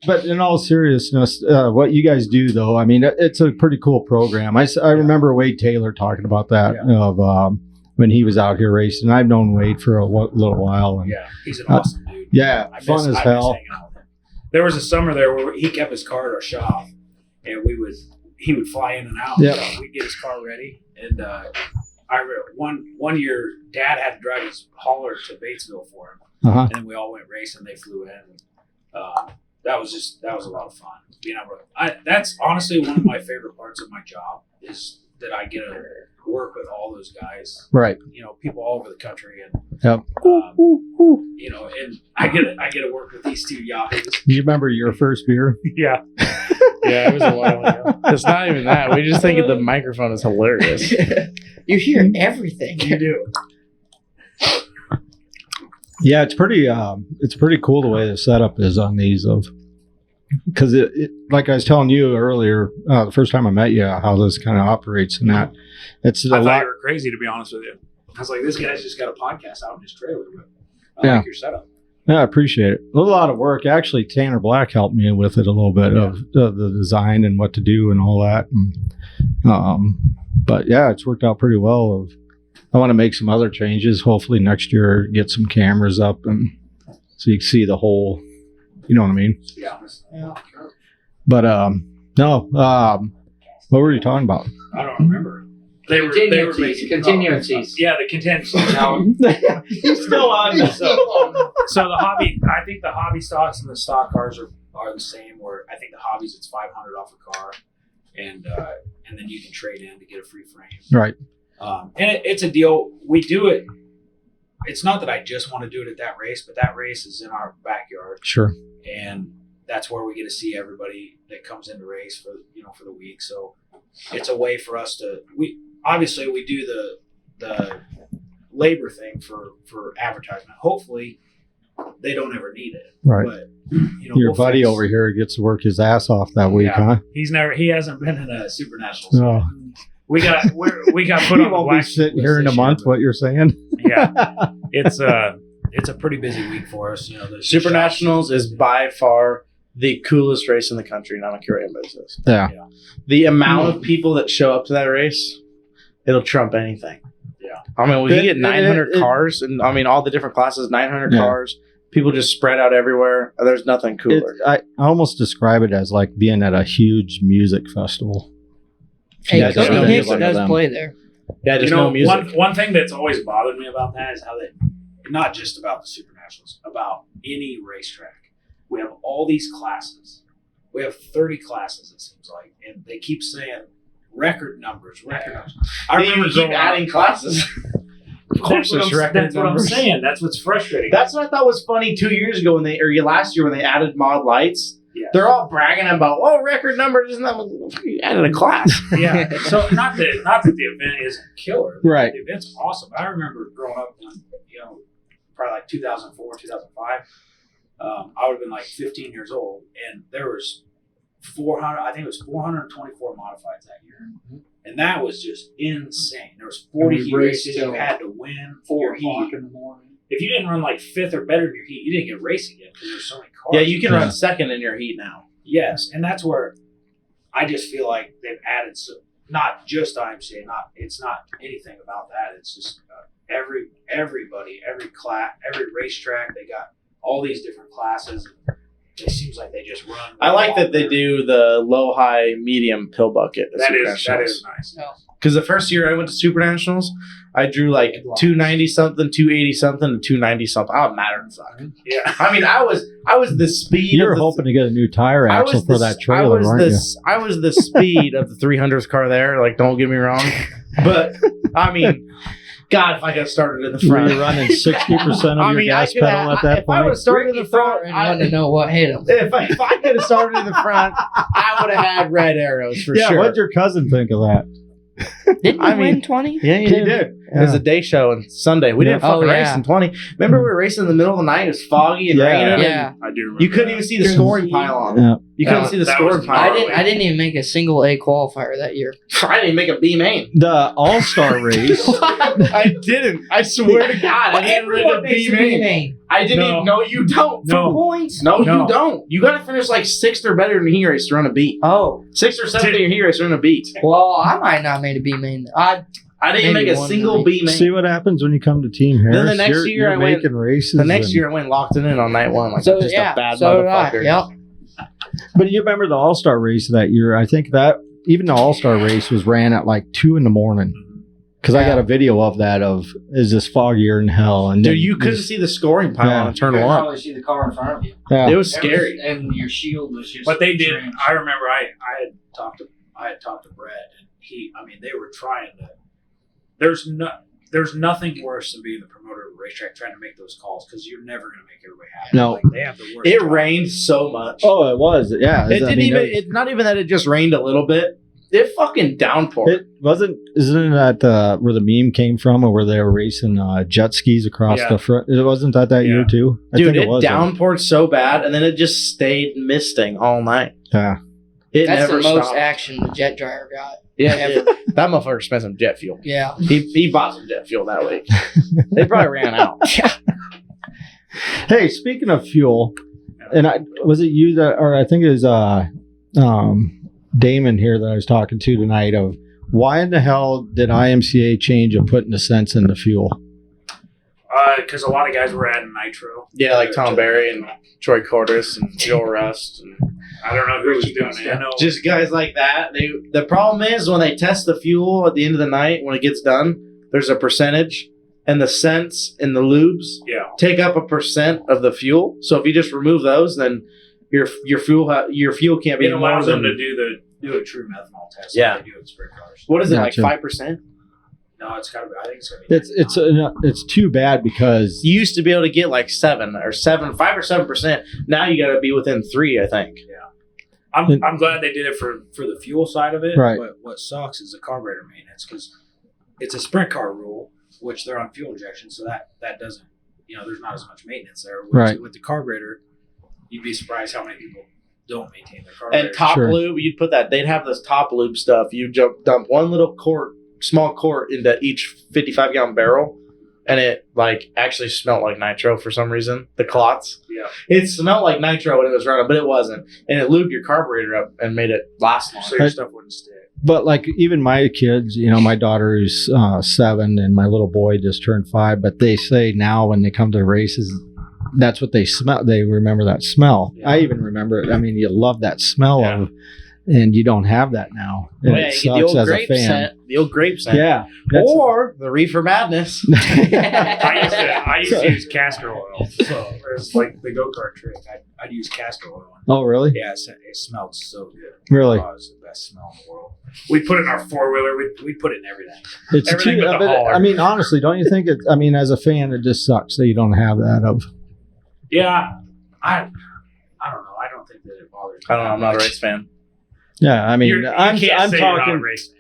But in all seriousness, what you guys do though, I mean, it's a pretty cool program. I remember Wade Taylor talking about that of when he was out here racing. I've known Wade for a little while. And, yeah, he's an awesome dude. Yeah, fun as hell. There was a summer there where he kept his car at our shop, and he would fly in and out. Yep. So we'd get his car ready, and one year Dad had to drive his hauler to Batesville for him. Uh-huh. And then we all went racing. They flew in. That was a lot of fun. Being able that's honestly one of my favorite parts of my job is that I get to work with all those guys. Right. You know, people all over the country, and Yep. you know, and I get to work with these two yahoos. You remember your first beer? Yeah. Yeah, it was a while ago. It's not even that. We just think the microphone is hilarious. You hear everything. You do. Yeah, it's pretty cool the way the setup is on these because it like I was telling you earlier, the first time I met you, how this kind of operates and that it's a I thought lot. you were crazy, to be honest with you. I was like, this guy's just got a podcast out in his trailer, but I like your setup. Yeah, I appreciate it. A lot of work. Actually, Tanner Black helped me with it a little bit of the design and what to do and all that. And, but yeah, it's worked out pretty well. I want to make some other changes. Hopefully next year, get some cameras up and so you can see the whole. You know what I mean? Yeah. But no. What were you talking about? I don't remember. They were making Continuancies. Yeah, the contingencies. Now, He's still on this. so the hobby. I think the hobby stocks and the stock cars are the same. Where I think the hobbies it's $500 off a car, and then you can trade in to get a free frame. Right. And it's a deal. We do it. It's not that I just want to do it at that race, but that race is in our backyard. Sure. And that's where we get to see everybody that comes in to race for the week. So it's a way for us to obviously we do the labor thing for advertisement. Hopefully they don't ever need it. Right. But your buddy over here gets to work his ass off that week, huh? He hasn't been in a Super Nationals. No. We got put on the won't be sitting here in a month. What you're saying? Yeah, it's a pretty busy week for us. Super Nationals is by far the coolest race in the country. And I don't care what anybody says. Yeah. The amount of people that show up to that race, it'll trump anything. Yeah. I mean, we get 900 cars, and I mean all the different classes, 900 cars. People just spread out everywhere. There's nothing cooler. I almost describe it as like being at a huge music festival. Hey, Yeah, Cody no Hicks music. does play there. Yeah, just no music. One thing that's always bothered me about that is how not just about the Super Nationals, about any racetrack. We have all these classes. We have 30 classes, it seems like, and they keep saying record numbers. I remember keep adding classes. Of course, that's what I'm saying. That's what's frustrating. That's what I thought was funny 2 years ago last year when they added mod lights. Yeah. They're all bragging about, record number isn't that added a class. Yeah. So not that the event isn't killer. Right. The event's awesome. I remember growing up when, probably like 2004, 2005. I would have been like 15 years old, and there was 424 modifieds that year. And that was just insane. There was 40 heat races you had to win 4 heat. In the morning. If you didn't run like 5th or better in your heat, you didn't get racing yet because there's so many cars. Yeah, you can run 2nd in your heat now. Yes, and that's where I just feel like they've added not just IMCA, it's not anything about that. It's just everybody, every class, every racetrack, they got all these different classes. It seems like they just run. I like that they do the low, high, medium pill bucket. That is nice. Because the first year I went to Super Nationals, I drew like 290 something, 280 something, and 290 something. I don't matter the fuck. Yeah. I mean, I was the speed. You were hoping to get a new tire axle for that trailer, weren't you? I was the speed of the 300th car there. Like, don't get me wrong, but I mean, God, if I got started in the front, were you running 60% of your gas pedal at that if I would point? have started in the front, I want to know what hit him. if I could have started in the front, I would have had red arrows for Yeah, sure. what'd your cousin think of that? Didn't I you win mean, 20? Yeah, he did. It was a day show on Sunday. We didn't fucking race in 20. Remember we were racing in the middle of the night. It was foggy and raining. Yeah. I do remember. You couldn't even see the scoring pylon. Yeah. You couldn't see the that scoring was- pylon. I didn't even make a single A qualifier that year. I didn't even make a B main. The All-Star race. I didn't. I swear to God, I didn't make a B main. I didn't even know you don't. No. For points? No, you don't. You got to finish like 6th or better in the heat race to run a beat. Oh. 6th or 7th in your heat race to run a beat. Well, I might not have made a B main. I didn't Maybe make a one single night. B main. See what happens when you come to Team Harris. Then the next year you're I went- making races. The next and- year I went and locked it in on night 1. Like, So I'm just yeah, a bad so did I. motherfucker. Yep. But you remember the All-Star race that year? I think that even the All-Star race was ran at like 2 in the morning. Because I got a video of that is this foggier than hell. And Dude, then you couldn't see the scoring pylon in turn You could 1. probably see the car in front of you. Yeah. It was scary. And your shield was just. But they did. drenched. I remember I had talked to Brett, and they were trying to. There's nothing worse than being the promoter of a racetrack trying to make those calls because you're never going to make everybody happy. No. Like, they have the worst. It job. rained so much. Oh, it was. Yeah. It didn't even. It's not even that it just rained a little bit. It fucking downpoured. It wasn't. Isn't that where the meme came from, or where they were racing jet skis across Yeah. the front? It wasn't that year too. I Dude, think it was. downpoured so bad, and then it just stayed misting all night. Yeah. It That's never the most stopped. action the jet dryer got. Yeah, that motherfucker spent some jet fuel. Yeah. He bought some jet fuel that week. They probably ran out. Hey, speaking of fuel, and was it you that, or I think it was Damon here that I was talking to tonight. Of why in the hell did IMCA change of putting the cents in the fuel? Because a lot of guys were adding nitro. Yeah, like Tom Berry and Troy Cordis and Joe Rust. And I don't know who was doing it. I know. just guys like that. The problem is when they test the fuel at the end of the night, when it gets done, there's a percentage, and the cents and the lubes take up a percent of the fuel. So if you just remove those, then your fuel can't be It more allows than them to do a true methanol test. Yeah. Like they do with sprint cars. what is it, Gotcha. like 5%? No, it's got to be. I think it's going to be. It's too bad because You used to be able to get like 5 or 7%. Now you got to be within 3, I think. I'm glad they did it for the fuel side of it. Right. But what sucks is the carburetor maintenance because it's a sprint car rule, which they're on fuel injection, so that doesn't, there's not as much maintenance there. Right. With the carburetor, you'd be surprised how many people don't maintain their carburetor. And top Sure. lube, you'd put that. They'd have this top lube stuff. You dump one little small quart into each 55-gallon barrel, and it like actually smelled like nitro for some reason. The clots. Yeah. It smelled like nitro when it was running, but it wasn't. And it lubed your carburetor up and made it last So longer. your stuff wouldn't stick. But like even my kids, my daughter is 7 and my little boy just turned 5. But they say now when they come to the races, that's what they smell. They remember that smell. Yeah. I even remember it. I mean, you love that smell Yeah. of, and you don't have that now. And Yeah, it you get the sucks old as a grape fan. scent. The old grape scent. Yeah. Or the reefer madness. I used to use castor oil. So it's like the go-kart trick. I'd use castor oil. Oh, really? Yeah, it smelled so good. Really? Oh, it was the best smell in the world. We'd put it in our four-wheeler. We'd put it in everything. It's Everything too, but the but, hauler. I mean, honestly, don't you think it? I mean, as a fan, it just sucks that you don't have that of. Yeah, I don't know. I don't think that it bothers me. I don't know. I'm not a race fan. Yeah, I mean, I'm I'm say you're not a talking. race fan.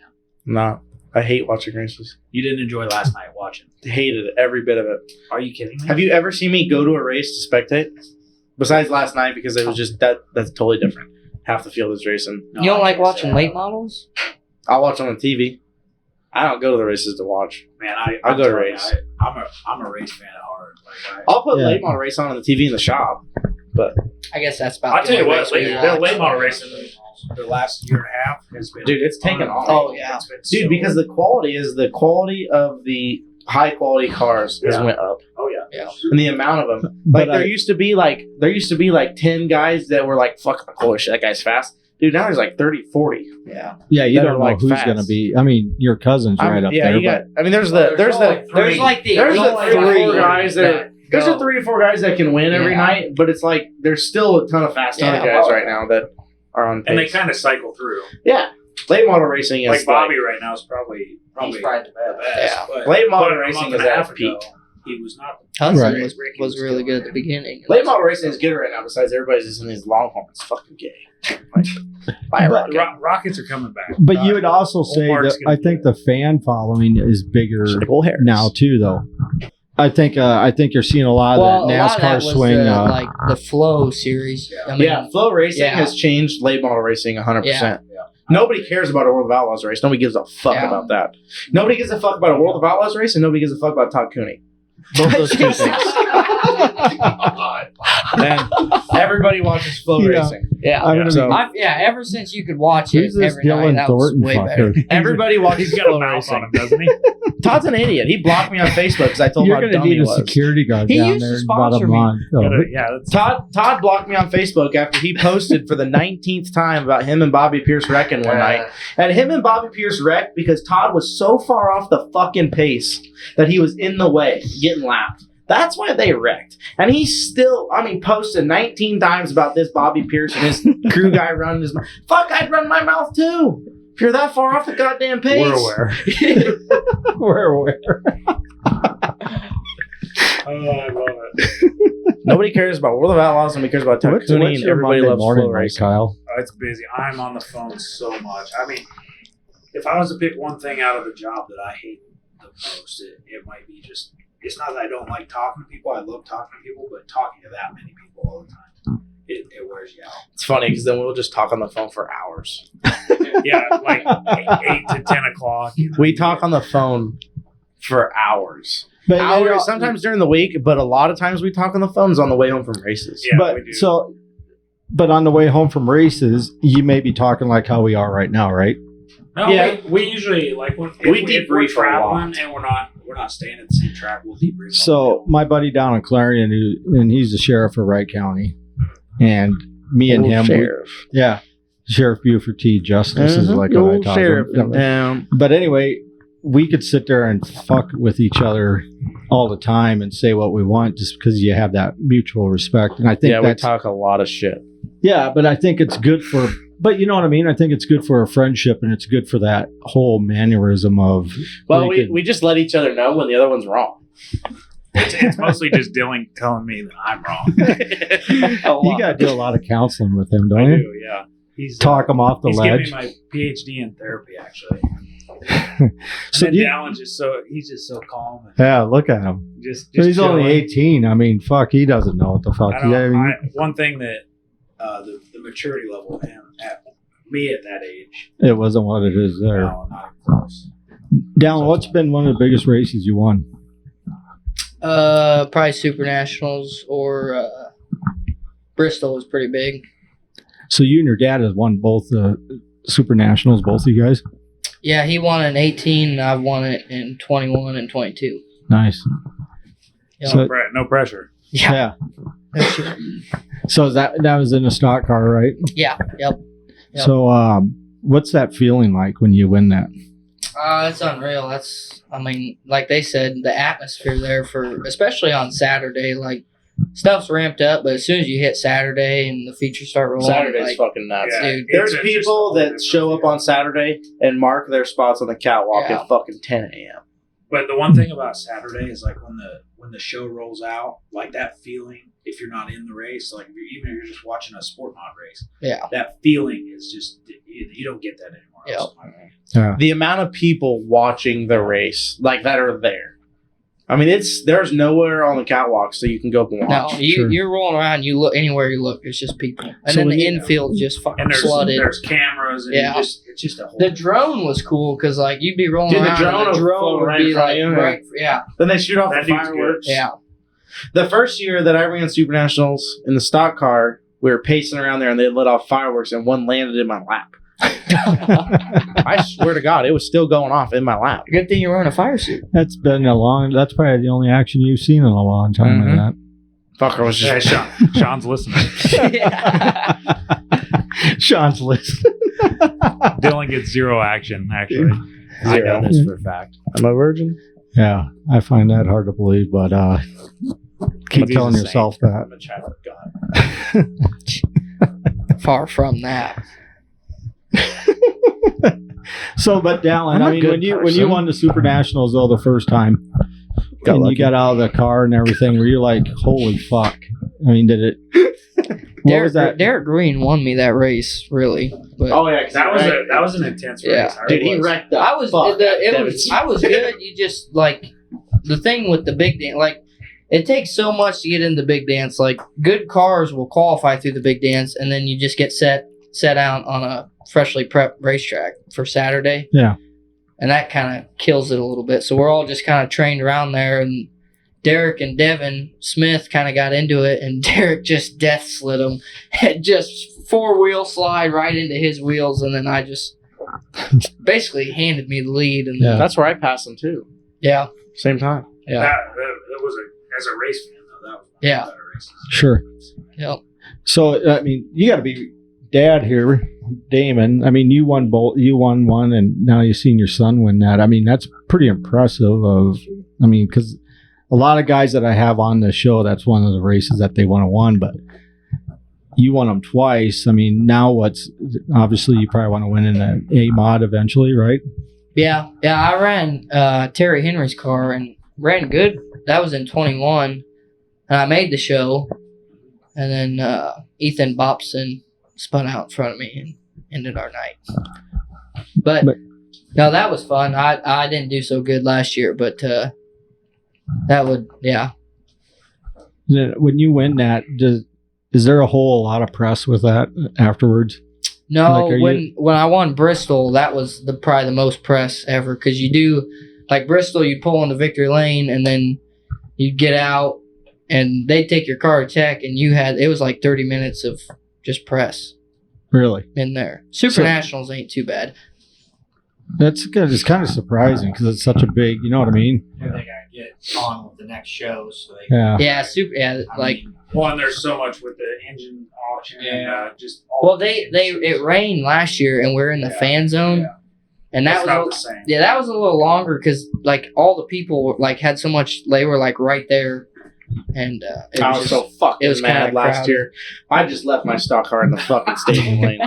No, I hate watching races. You didn't enjoy last night watching. Hated it, every bit of it. Are you kidding me? Have you ever seen me go to a race to spectate? Besides last night, because it was just that's totally different. Half the field is racing. No, You don't I like can't watching say late that. models? I'll watch on the TV. I don't go to the races to watch. Man, I'll go to telling you, race. I'm a race fan at heart. Like, I'll put Yeah. late model race on the TV in the shop. I guess that's about I'll the tell you only what, race we the watch. late model racing the last year and a half has been. Dude, it's taken off. Oh, yeah. It's been Dude, so- because the quality of the high quality cars has Yeah. went up, Oh yeah. Yeah. and the amount of them. But Like there used to be like 10 guys that were like, fuck, holy shit, that guy's fast. Dude, now there's like 30, 40. Yeah. Yeah, you that don't are, know like, who's fast. going to be. I mean, your cousin's right up yeah, there. you got. But I mean, there's Well, the There's like the there's the only 3 or 4 three guys that there's go. the 3 to 4 guys that can win every Yeah. night, but it's like there's still a ton of fast Yeah. guys right now that are on pace. And they kind of cycle through. yeah, late model racing is Like Bobby right now is probably He's probably the the best. best. Yeah. But, Late model but a racing month is and a at half its peak. ago, he was not. Hudson Right. was really good at the beginning. Late model racing is good right now. Besides, everybody's just in these Longhorns. Fucking gay. Like, buy a rocket. Rockets are coming back. But you would also say Mark's that gonna I do think it. the fan following is bigger Shitable hairs. now too, though. I think you're seeing a lot of Well, that a lot of that NASCAR was swing. like the Flow series. I mean, Yeah, flow racing yeah. has changed late model racing 100%. Yeah. Nobody cares about a World of Outlaws race. Nobody gives a fuck Yeah. about that. Nobody gives a fuck about a World of Outlaws race, and nobody gives a fuck about Todd Cooney. Both those two things. And everybody watches flow Yeah. racing. yeah. I'm gonna So- be, Ever since you could watch it who's this every night, Dylan that was Thornton way fucker? better. Everybody watches He's got a flow mouth on racing. him, doesn't he? Todd's an idiot. He blocked me on Facebook because I told him You're how going to dumb need he a was. security guard He down used to there in about a sponsor me. month. Oh, Yeah, that's Todd blocked me on Facebook after he posted for the 19th time about him and Bobby Pierce wrecking one night. And him and Bobby Pierce wrecked because Todd was so far off the fucking pace that he was in the way, getting lapped. That's why they wrecked. And he still, posted 19 times about this Bobby Pierce and his crew guy running his mouth. Fuck, I'd run my mouth too. If you're that far off the goddamn pace. we're aware. We're aware. Oh, I love it. Nobody cares about World of Outlaws. Nobody cares about Todd What's Cooney. And your everybody Monday loves morning flow like, racing. Kyle? Oh, it's busy. I'm on the phone so much. I mean, if I was to pick one thing out of the job that I hate the most, it might be just. It's not that I don't like talking to people. I love talking to people, but talking to that many people all the time, it wears you out. It's funny because then we'll just talk on the phone for hours. Yeah, like 8 to 10 o'clock. You know? We talk on the phone for hours. But Hours, sometimes during the week, but a lot of times we talk on the phones on the way home from races. Yeah, but we do. but on the way home from races, you may be talking like how we are right now, right? No, Yeah. we usually like when We if we're debrief a lot. traveling and we're not staying at the same track. We'll debrief. So my buddy down in Clarion, and he's the sheriff of Wright County, and me and him, Sheriff Buford T. Justice is like how I Old talk to sheriff him. in town. But anyway, we could sit there and fuck with each other all the time and say what we want just because you have that mutual respect. And I think Yeah, we that's talk a lot of shit. yeah, but I think it's good for. But you know what I mean? I think it's good for a friendship, and it's good for that whole mannerism of. Well, we could- we just let each other know when the other one's wrong. It's mostly just Dylan telling me that I'm wrong. you got to do a lot of counseling with him, don't I you? do, yeah. He's Talk him off the he's ledge. giving me my PhD in therapy, actually. So And then you- Dallin's he's just so calm. And Yeah, look at him. just He's only chilling. 18. I mean, fuck, he doesn't know what the fuck. I don't, Yeah, I mean, one thing that the maturity level of him at me at that age, it wasn't what it is there. no, not even close. Dallin, what's been one of the biggest races you won? Probably Super Nationals or Bristol was pretty big. So you and your dad has won both the Super Nationals, both of you guys? Yeah, he won in 18, and I've won it in 21 and 22. Nice. Yeah. So, No pressure. yeah. So that was in a stock car, right? Yeah, yep. Yep. So what's that feeling like when you win that? It's unreal. Like they said, the atmosphere there especially on Saturday, like stuff's ramped up, but as soon as you hit Saturday and the features start rolling, Saturday's like, fucking nuts. Yeah, dude, There's it's people just- that show up on Saturday and mark their spots on the catwalk Yeah. at fucking 10 a.m. But the one thing about Saturday is like when the show rolls out, like that feeling if you're not in the race, like even if you're just watching a sport mod race, Yeah. that feeling is just you don't get that anymore else. The amount of people watching the race, like that are there. I mean, there's nowhere on the catwalk so you can go up and watch. No, you're rolling around. You look anywhere you look, it's just people, and So then when the you- infield's just fucking And flooded. there's cameras, and it's just a whole. The drone was cool because like you'd be rolling Dude, the around, drone and the will drone float would right be in front like of you, right, yeah, Then they shoot off That the dude's fireworks. yeah. The first year that I ran Super Nationals in the stock car, we were pacing around there and they lit off fireworks and one landed in my lap. I swear to God, it was still going off in my lap. Good thing you're wearing a fire suit. That's probably the only action you've seen in a long time Mhm. like Fucker was Yeah, just. Sean's listening. that. Sean's list. Dylan gets zero action. Actually, I know this for a fact. I'm a virgin. Yeah, I find that hard to believe, but keep But he's telling a yourself I'm that. a child of God. Far from that. So, but Dallin, I'm a I mean, good when you person. won the Super Nationals though the first time, Got and lucky. you got out of the car and everything, were you like, "Holy fuck"? I mean, did it? What was that? Derek Green won me that race, really. But Oh yeah, 'cause That was an intense race. Yeah. dude, he wrecked the I was fuck out of I was good. You just like the thing with the big dance, like it takes so much to get into the big dance. Like good cars will qualify through the big dance, and then you just get set out on a freshly prepped racetrack for Saturday. Yeah. And that kind of kills it a little bit. So we're all just kind of trained around there, and Derek and Devin Smith kind of got into it, and Derek just death slid him, and just 4-wheel slide right into his wheels, and then I just basically handed me the lead. And Yeah. That's where I passed him too. yeah, Same time. yeah, That was as a race fan though. That was one of the Yeah. better races. Sure. yep. So, I mean, you got to be dad here, Damon. I mean, you won both. You won one, and now you've seen your son win that. I mean, that's pretty impressive. Because a lot of guys that I have on the show, that's one of the races that they want to win, but you won them twice. I mean, now obviously you probably want to win in an A mod eventually, right? Yeah, I ran Terry Henry's car and ran good. That was in 21, and I made the show. And then Ethan Bobson spun out in front of me and ended our night. But no, that was fun. I didn't do so good last year, but that would, yeah. When you win that, is there a whole lot of press with that afterwards? No, Like, when I won Bristol, that was probably the most press ever, because you do, like Bristol, you pull into victory lane and then you get out and they take your car to check, and it was like 30 minutes of just press Really? in there. Super So- Nationals ain't too bad. That's good. It's kind of surprising because it's such a big, you know what I mean? They gotta get on with the next show, so they. Yeah. Yeah, I like, mean, Well, and there's so much with the engine auction. Yeah. And, just all well, it rained last year, and we're in the Yeah, fan zone, yeah. and that It's was not the same. yeah, that was a little longer because like all the people like had so much. They were like right there, and it I was was just, so fucking it was mad kinda last crowded. year. I just left my stock car in the fucking staging lane.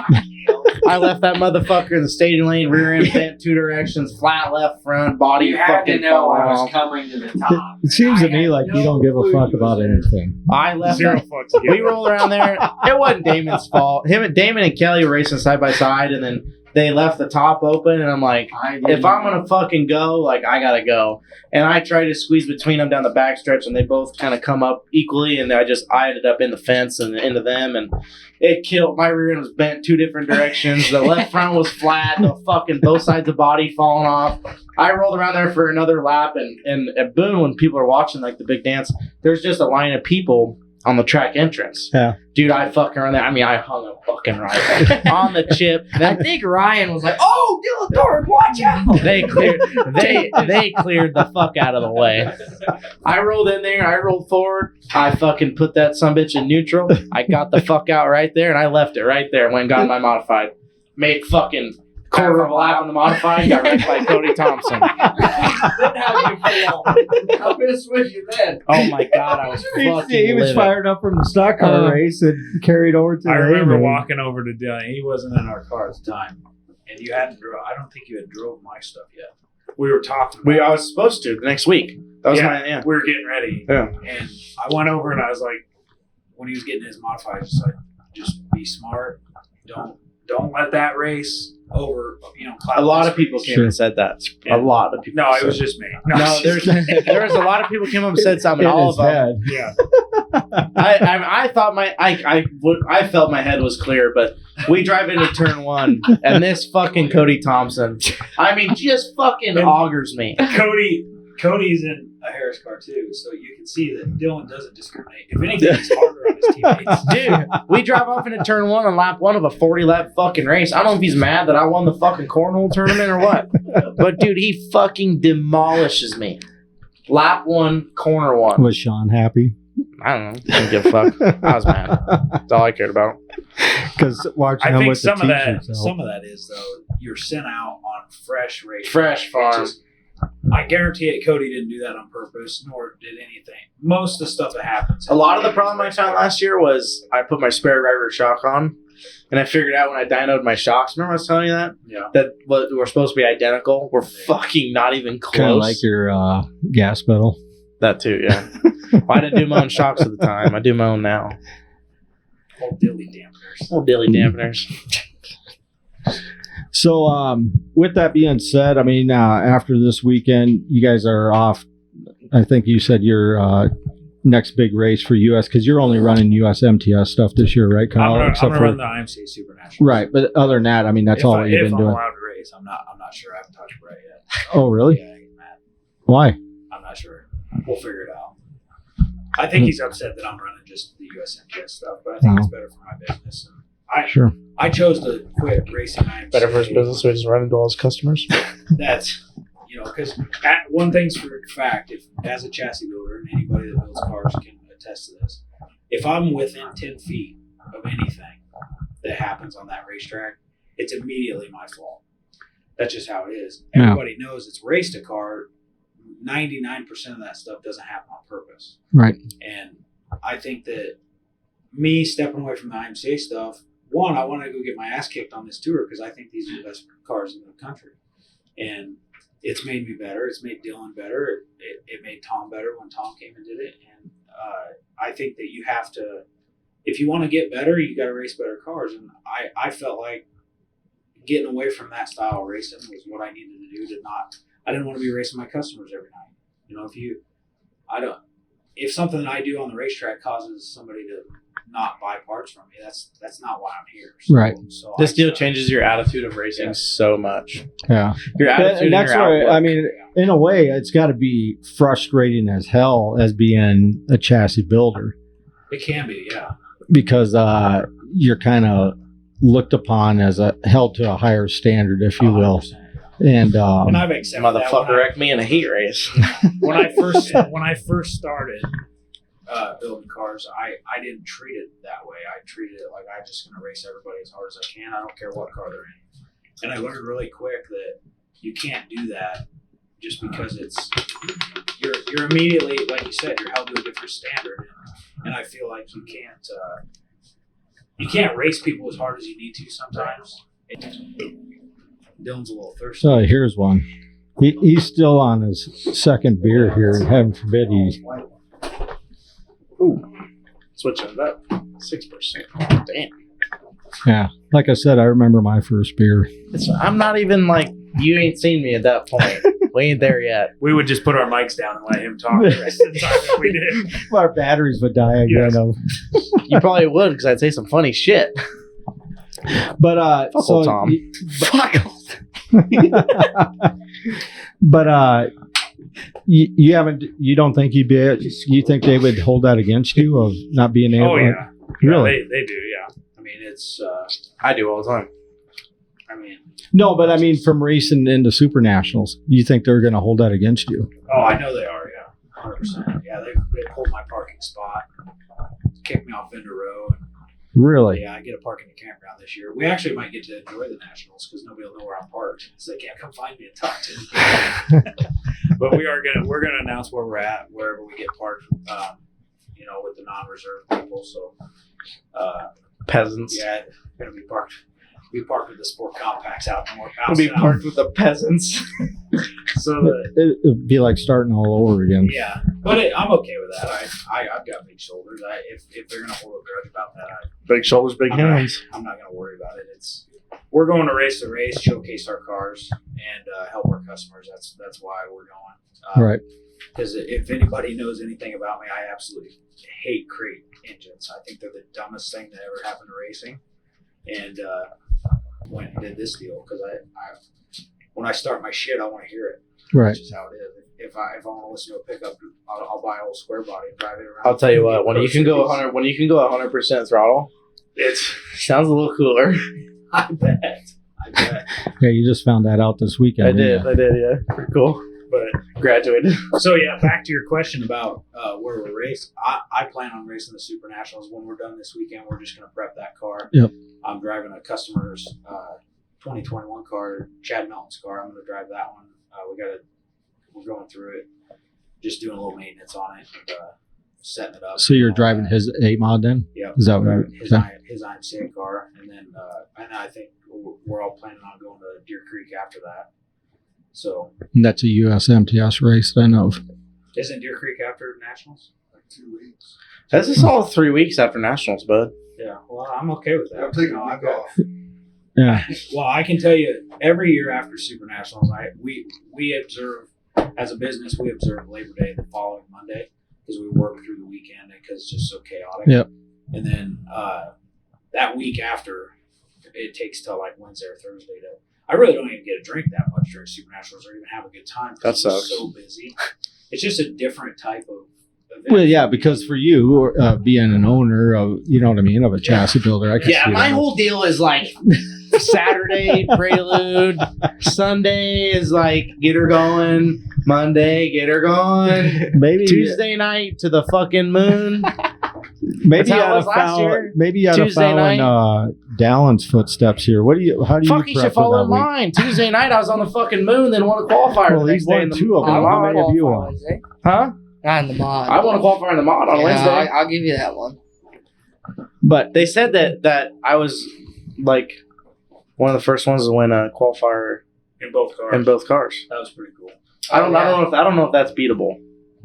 I left that motherfucker in the staging lane, rear end bent 2 directions, flat left front, body you had to fucking know falling I was off. coming to the top. It seems to I me had like you no don't give a clue fuck you about was anything. I left Zero that. fucks. to give. We rolled around there. It wasn't Damon's fault. Damon and Kelly were racing side by side, and then they left the top open, and I'm like, if I'm gonna fucking go, like I gotta go. And I tried to squeeze between them down the backstretch, and they both kind of come up equally, and I ended up in the fence and into them, and it killed. My rear end was bent 2 different directions. The left front was flat. The fucking both sides of the body falling off. I rolled around there for another lap, and at Boone, when people are watching like the big dance, there's just a line of people on the track entrance. Yeah. Dude, I fucking around there. I mean, I hung a fucking right on the chip. I Then think Ryan was like, "Oh, Dylan Thornton, watch out!" they cleared the fuck out of the way. I rolled in there. I rolled forward. I fucking put that sumbitch in neutral. I got the fuck out right there, and I left it right there. Went and got my modified. Made fucking quarter of a lap on the modified. Got wrecked by Cody Thompson. Then how you feel? How pissed was you then? Oh my god, I was fucking He was livid. fired up from the stock car race and carried over to I the remember A-main. walking over to Dylan. He wasn't in our car at the time, and you hadn't drove. I don't think you had drove my stuff yet. We were talking. I was supposed to the next week. That was Yeah. my We were getting ready, Yeah. and I went over and I was like, when he was getting his modified, just be smart. Don't let that race over. A lot of people came and said that. A lot of people. No, it was just me. No, there was a lot of people came up and said something. In All his of them. head. Yeah. I thought I felt my head was clear, but we drive into turn 1, and this fucking Cody Thompson, I mean, just fucking augers me. Cody's in a Harris car too, so you can see that Dylan doesn't discriminate. If anything, he's harder on his teammates. Dude, we drive off into turn 1 on lap 1 of a 40-lap fucking race. I don't know if he's mad that I won the fucking cornhole tournament or what, but dude, he fucking demolishes me. Lap 1, corner 1. Was Sean happy? I don't know. Didn't give a fuck. I was mad. That's all I cared about. Because watching I him think with some the of that, t-shirts some of that is though you're sent out on fresh race. Fresh farm. I guarantee it. Cody didn't do that on purpose, nor did anything. Most of the stuff that happens. A lot of the problem I found last year was I put my spare driver shock on, and I figured out when I dynoed my shocks. Remember I was telling you that? Yeah. That we're supposed to be identical. We're fucking not even close. Kind of like your gas pedal. That too, yeah. Well, I didn't do my own shocks at the time. I do my own now. Old dilly dampeners. Old dilly dampeners. So, with that being said, I mean, after this weekend, you guys are off. I think you said your next big race for US, because you're only running US MTS stuff this year, right, Kyle? I'm gonna run the IMCA Super Nationals. Right, but other than that, I mean, that's all you've been doing. If I'm allowed to race, I'm not sure. I haven't talked to Brett yet. Oh, really? Yeah, he's mad. Why? I'm not sure. We'll figure it out. I think he's upset that I'm running just the US MTS stuff, but I think it's better for my business. And Sure. I chose to quit racing IMCA. Better for his business, we just run into all his customers. That's, because one thing's for a fact, if as a chassis builder, and anybody that builds cars can attest to this, if I'm within 10 feet of anything that happens on that racetrack, it's immediately my fault. That's just how it is. Everybody knows it's raced a car. 99% of that stuff doesn't happen on purpose. Right. And I think that me stepping away from the IMCA stuff, one, I want to go get my ass kicked on this tour because I think these are the best cars in the country. And it's made me better. It's made Dylan better. It made Tom better when Tom came and did it. And I think that you have to, if you want to get better, you got to race better cars. And I felt like getting away from that style of racing was what I needed to do to not, I didn't want to be racing my customers every night. If something that I do on the racetrack causes somebody to not buy parts from me, that's not why I'm here. So, right. So This deal changes your attitude of racing so much. Yeah. Your attitude And that's and your why, outlook. I mean, in a way, it's got to be frustrating as hell as being a chassis builder, it can be, yeah. because you're kind of looked upon as held to a higher standard, if you will. 100%. And I've accepted Motherfucker that wrecked me in a heat race. when I first started building cars, I didn't treat it that way. I treated it like I'm just going to race everybody as hard as I can. I don't care what car they're in. And I learned really quick that you can't do that just because you're immediately, like you said, you're held to a different standard. And I feel like you can't race people as hard as you need to sometimes. Dylan's a little thirsty. so here's one. He's still on his second beer here, and heaven forbid he. Ooh, switching it up. 6%. Damn. Yeah, like I said, I remember my first beer. I'm not even like, you ain't seen me at that point. We ain't there yet. We would just put our mics down and let him talk the rest of the time that we did. Our batteries would die again. Yes. You probably would, because I'd say some funny shit. But Fuck so old Tom. Fuck old. But you haven't. You don't think you'd be? You think they would hold that against you of not being able? Oh, yeah. Really? Yeah, they do, yeah. I mean, it's, I do all the time. No, but I mean, from racing into Super Nationals, you think they're going to hold that against you? oh, I know they are, yeah. 100%. Yeah, they pulled my parking spot, kicked me off Vendor Row. Really? Yeah, I get a park in the campground this year. We actually might get to enjoy the Nationals because nobody will know where I'm parked, so they can't come find me and talk to me. But we're gonna announce where we're at wherever we get parked. With the non-reserve people. So, Peasants. yeah, gonna be parked. We parked with the sport compacts out north. We'll be parked with the peasants. So It'd be like starting all over again. yeah, but I'm okay with that. I've got big shoulders. If they're gonna hold a grudge about that, Big shoulders, big hands. I'm not gonna worry about it. We're going to race the race, showcase our cars, and help our customers. That's why we're going. Right. Because if anybody knows anything about me, I absolutely hate crate engines. I think they're the dumbest thing that ever happened to racing. And went and did this deal because I when I start my shit, I want to hear it. Right. That's just how it is. If I want to listen to a pickup, I'll buy a whole square body and drive it around. I'll tell you what. When you can go 100% throttle, it sounds a little cooler. I bet. Yeah, you just found that out this weekend. I didn't did. Yeah, pretty cool. But Graduated. so yeah, back to your question about where we're racing. I plan on racing the Super Nationals when we're done this weekend. We're just going to prep that car. Yep. I'm driving a customer's 2021 car, Chad Melton's car. I'm going to drive that one. We're going through it, just doing a little maintenance on it, and, setting it up. So you're driving his 8 mod then? Yeah. Is that what driving you're his IMCA car, and then I think we're all planning on going to Deer Creek after that. So That's a US MTS race I know of. isn't Deer Creek after Nationals? Like 2 weeks. This is all 3 weeks after Nationals, bud. Yeah, well, I'm okay with that. I'm taking a I've week got- off. Yeah. Well, I can tell you, every year after Super Nationals, we observe, as a business, we observe Labor Day the following Monday because we work through the weekend because it's just so chaotic. Yep. And then that week after, it takes till like Wednesday or Thursday to. I really don't even get a drink that much during Super Nationals or even have a good time because That we're sucks. so busy. It's just a different type of event. Well, yeah, because for you, being an owner of, you know what I mean, of a chassis builder, I can Yeah, see my that. whole deal is like Saturday prelude, Sunday is like get her going, Monday get her going, Maybe Tuesday night to the fucking moon. Maybe That's you how it had was to last follow. year. Maybe you had to Tuesday follow Dallon's footsteps here. What do you? How do you Fuck, you prep should for follow that week? mine. Tuesday night I was on the fucking moon, then won a qualifier Well, the he's next day won in the 2 of them. on How mod. many have you qualify won? Wednesday. Huh? Not in the mod. I won a qualifier in the mod on Yeah, Wednesday. I'll give you that one. But they said that I was like one of the first ones to win a qualifier in both cars. in both cars. That was pretty cool. I don't know if that's beatable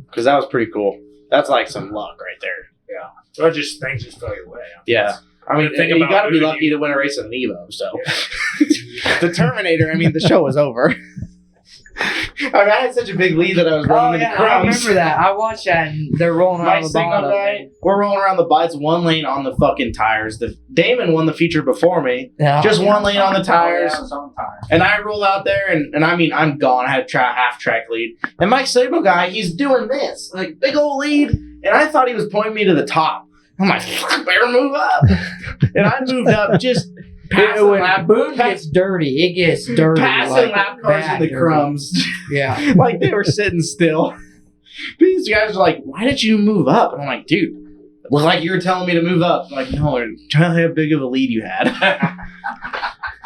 because that was pretty cool. That's like some luck right there. Well, just things just fell your way. Yeah. I mean, The thing you about got to be moving lucky to win a race in an Evo. So Yeah. the Terminator. I mean, the show was over. I had such a big lead that I was Oh running yeah, into I crumbs. remember that. I watched that, and they're rolling My around the signal bottom. guy, we're rolling around the bites, one lane on the fucking tires. The Damon won the feature before me, Yeah. just one lane on the tires. Yeah, sometimes. And I roll out there, and I mean, I'm gone. I had a half track lead. And my signal guy, he's doing this, like big old lead. And I thought he was pointing me to the top. I'm like, fuck, better move up. And I moved up just passing lap, Boone gets dirty. It gets dirty. passing like, lap cars in bad the dirty. crumbs. Yeah. Like they were sitting still. These guys are like, why did you move up? And I'm like, dude, it was like you were telling me to move up. I'm like, no, I'm trying to how big of a lead you had.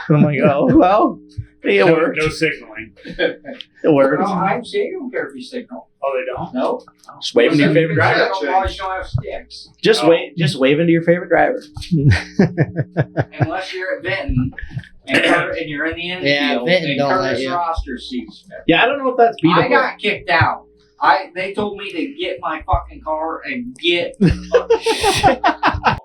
I'm like, oh, well, it worked. No signaling. It worked. No, I'm saying you don't care if you signal. Oh, they don't? No. Just waving to your favorite driver. Otherwise, you don't have sticks. Just Oh. just waving to your favorite driver. Unless you're at Benton and you're in the infield. Yeah, Benton and don't let Curtis you. roster seats. Yeah, I don't know if that's beatable. I got kicked out. They told me to get my fucking car and get.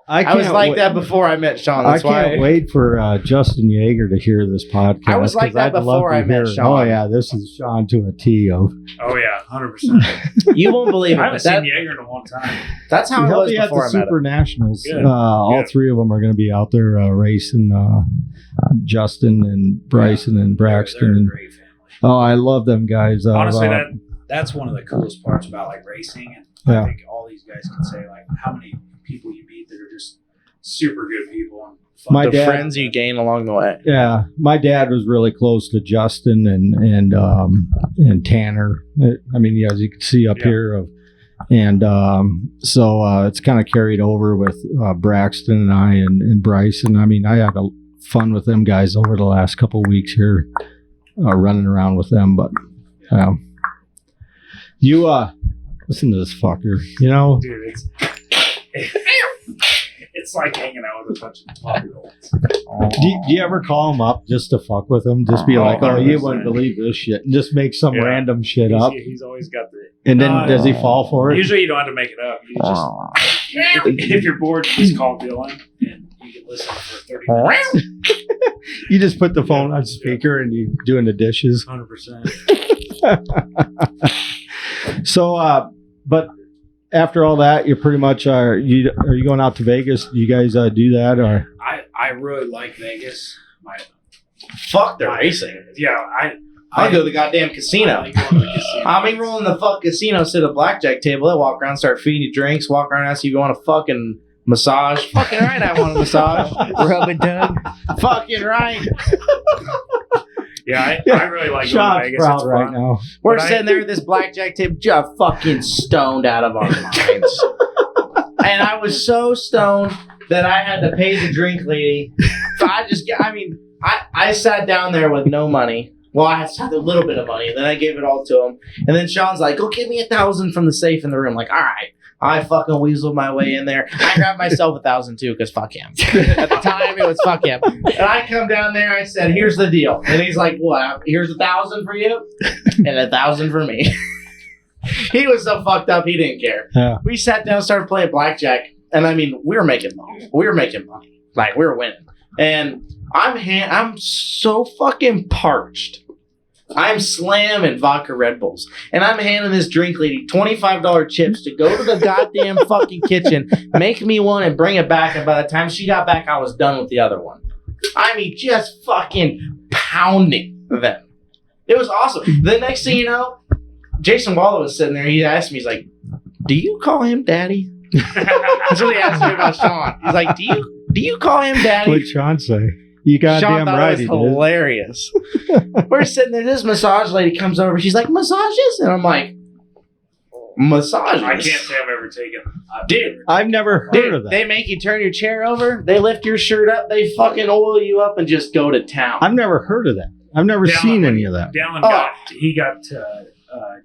I was like that before I met Sean. That's I can't why. wait for Justin Yeager to hear this podcast. I was like 'cause that I'd love before to I met hear- Sean. Oh yeah, this is Sean to a T. Of Oh, yeah, 100%. You won't believe I it. haven't but seen that, Jaeger in a long time. that's how it He'll was be at the before I met Super him. Nationals. Good. All Good. 3 of them are going to be out there racing. Justin and Bryson and Braxton. They're a And, great family. oh, I love them guys. Honestly, that's one of the coolest parts about like racing, and Yeah. I think all these guys can say like how many people you meet that are just super good people and fun. My The dad- friends you gain along the way. Yeah, my dad was really close to Justin and Tanner. I mean, as you can see up Yeah. here, and so it's kind of carried over with Braxton and I and Bryson. I mean, I had fun with them guys over the last couple of weeks here, running around with them. But you listen to this fucker, you know. Dude, it's like hanging out with a bunch of 12-year-olds. Do you ever call him up just to fuck with him? Just be like, oh, you wouldn't believe this shit. And just make some random shit up. He's always got the. And then does he fall for it? Usually you don't have to make it up. You just, if you're bored, you just call Dylan and you can listen for 30 minutes. You just put the phone on speaker and you doing the dishes. 100%. So, but after all that, you're pretty much are you going out to Vegas? Do you guys do that or? I really like Vegas. Fuck the racing. Yeah, I'll go to the goddamn casino. I like going to the casino. I mean, roll in the fuck casino, sit at a blackjack table, they walk around, start feeding you drinks, walk around, ask you if you want a fucking massage. Fucking right, I want a massage. Rub it done. Fucking right. Yeah, I really like going to Sean's Vegas. It's proud right fun. now. We're sitting there at this blackjack table, just fucking stoned out of our minds. And I was so stoned that I had to pay the drink lady. So I sat down there with no money. Well, I had a little bit of money, and then I gave it all to him. And then Sean's like, go give me $1,000 from the safe in the room. Like, all right. I fucking weaseled my way in there. I grabbed myself $1,000 too, because fuck him. At the time, it was fuck him. And I come down there, I said, here's the deal. And he's like, what? Here's $1,000 for you and $1,000 for me. He was so fucked up, he didn't care. Yeah. We sat down, started playing blackjack, and I mean, we were making money. Like, we were winning. And I'm so fucking parched. I'm slamming vodka Red Bulls. And I'm handing this drink lady $25 chips to go to the goddamn fucking kitchen, make me one, and bring it back. And by the time she got back, I was done with the other one. I mean, just fucking pounding them. It was awesome. The next thing you know, Jason Waller was sitting there. He asked me, he's like, do you call him daddy? That's what he asked me about Sean. He's like, do you call him daddy? What'd Sean say? You goddamn Sean thought right it he was did. hilarious. We're sitting there. This massage lady comes over. She's like, massages? And I'm like, massages? I can't say I've ever taken. Dude. I've never heard Dude, of that. they make you turn your chair over. They lift your shirt up. They fucking oil you up and just go to town. I've never heard of that. I've never seen any of that. Dallin got to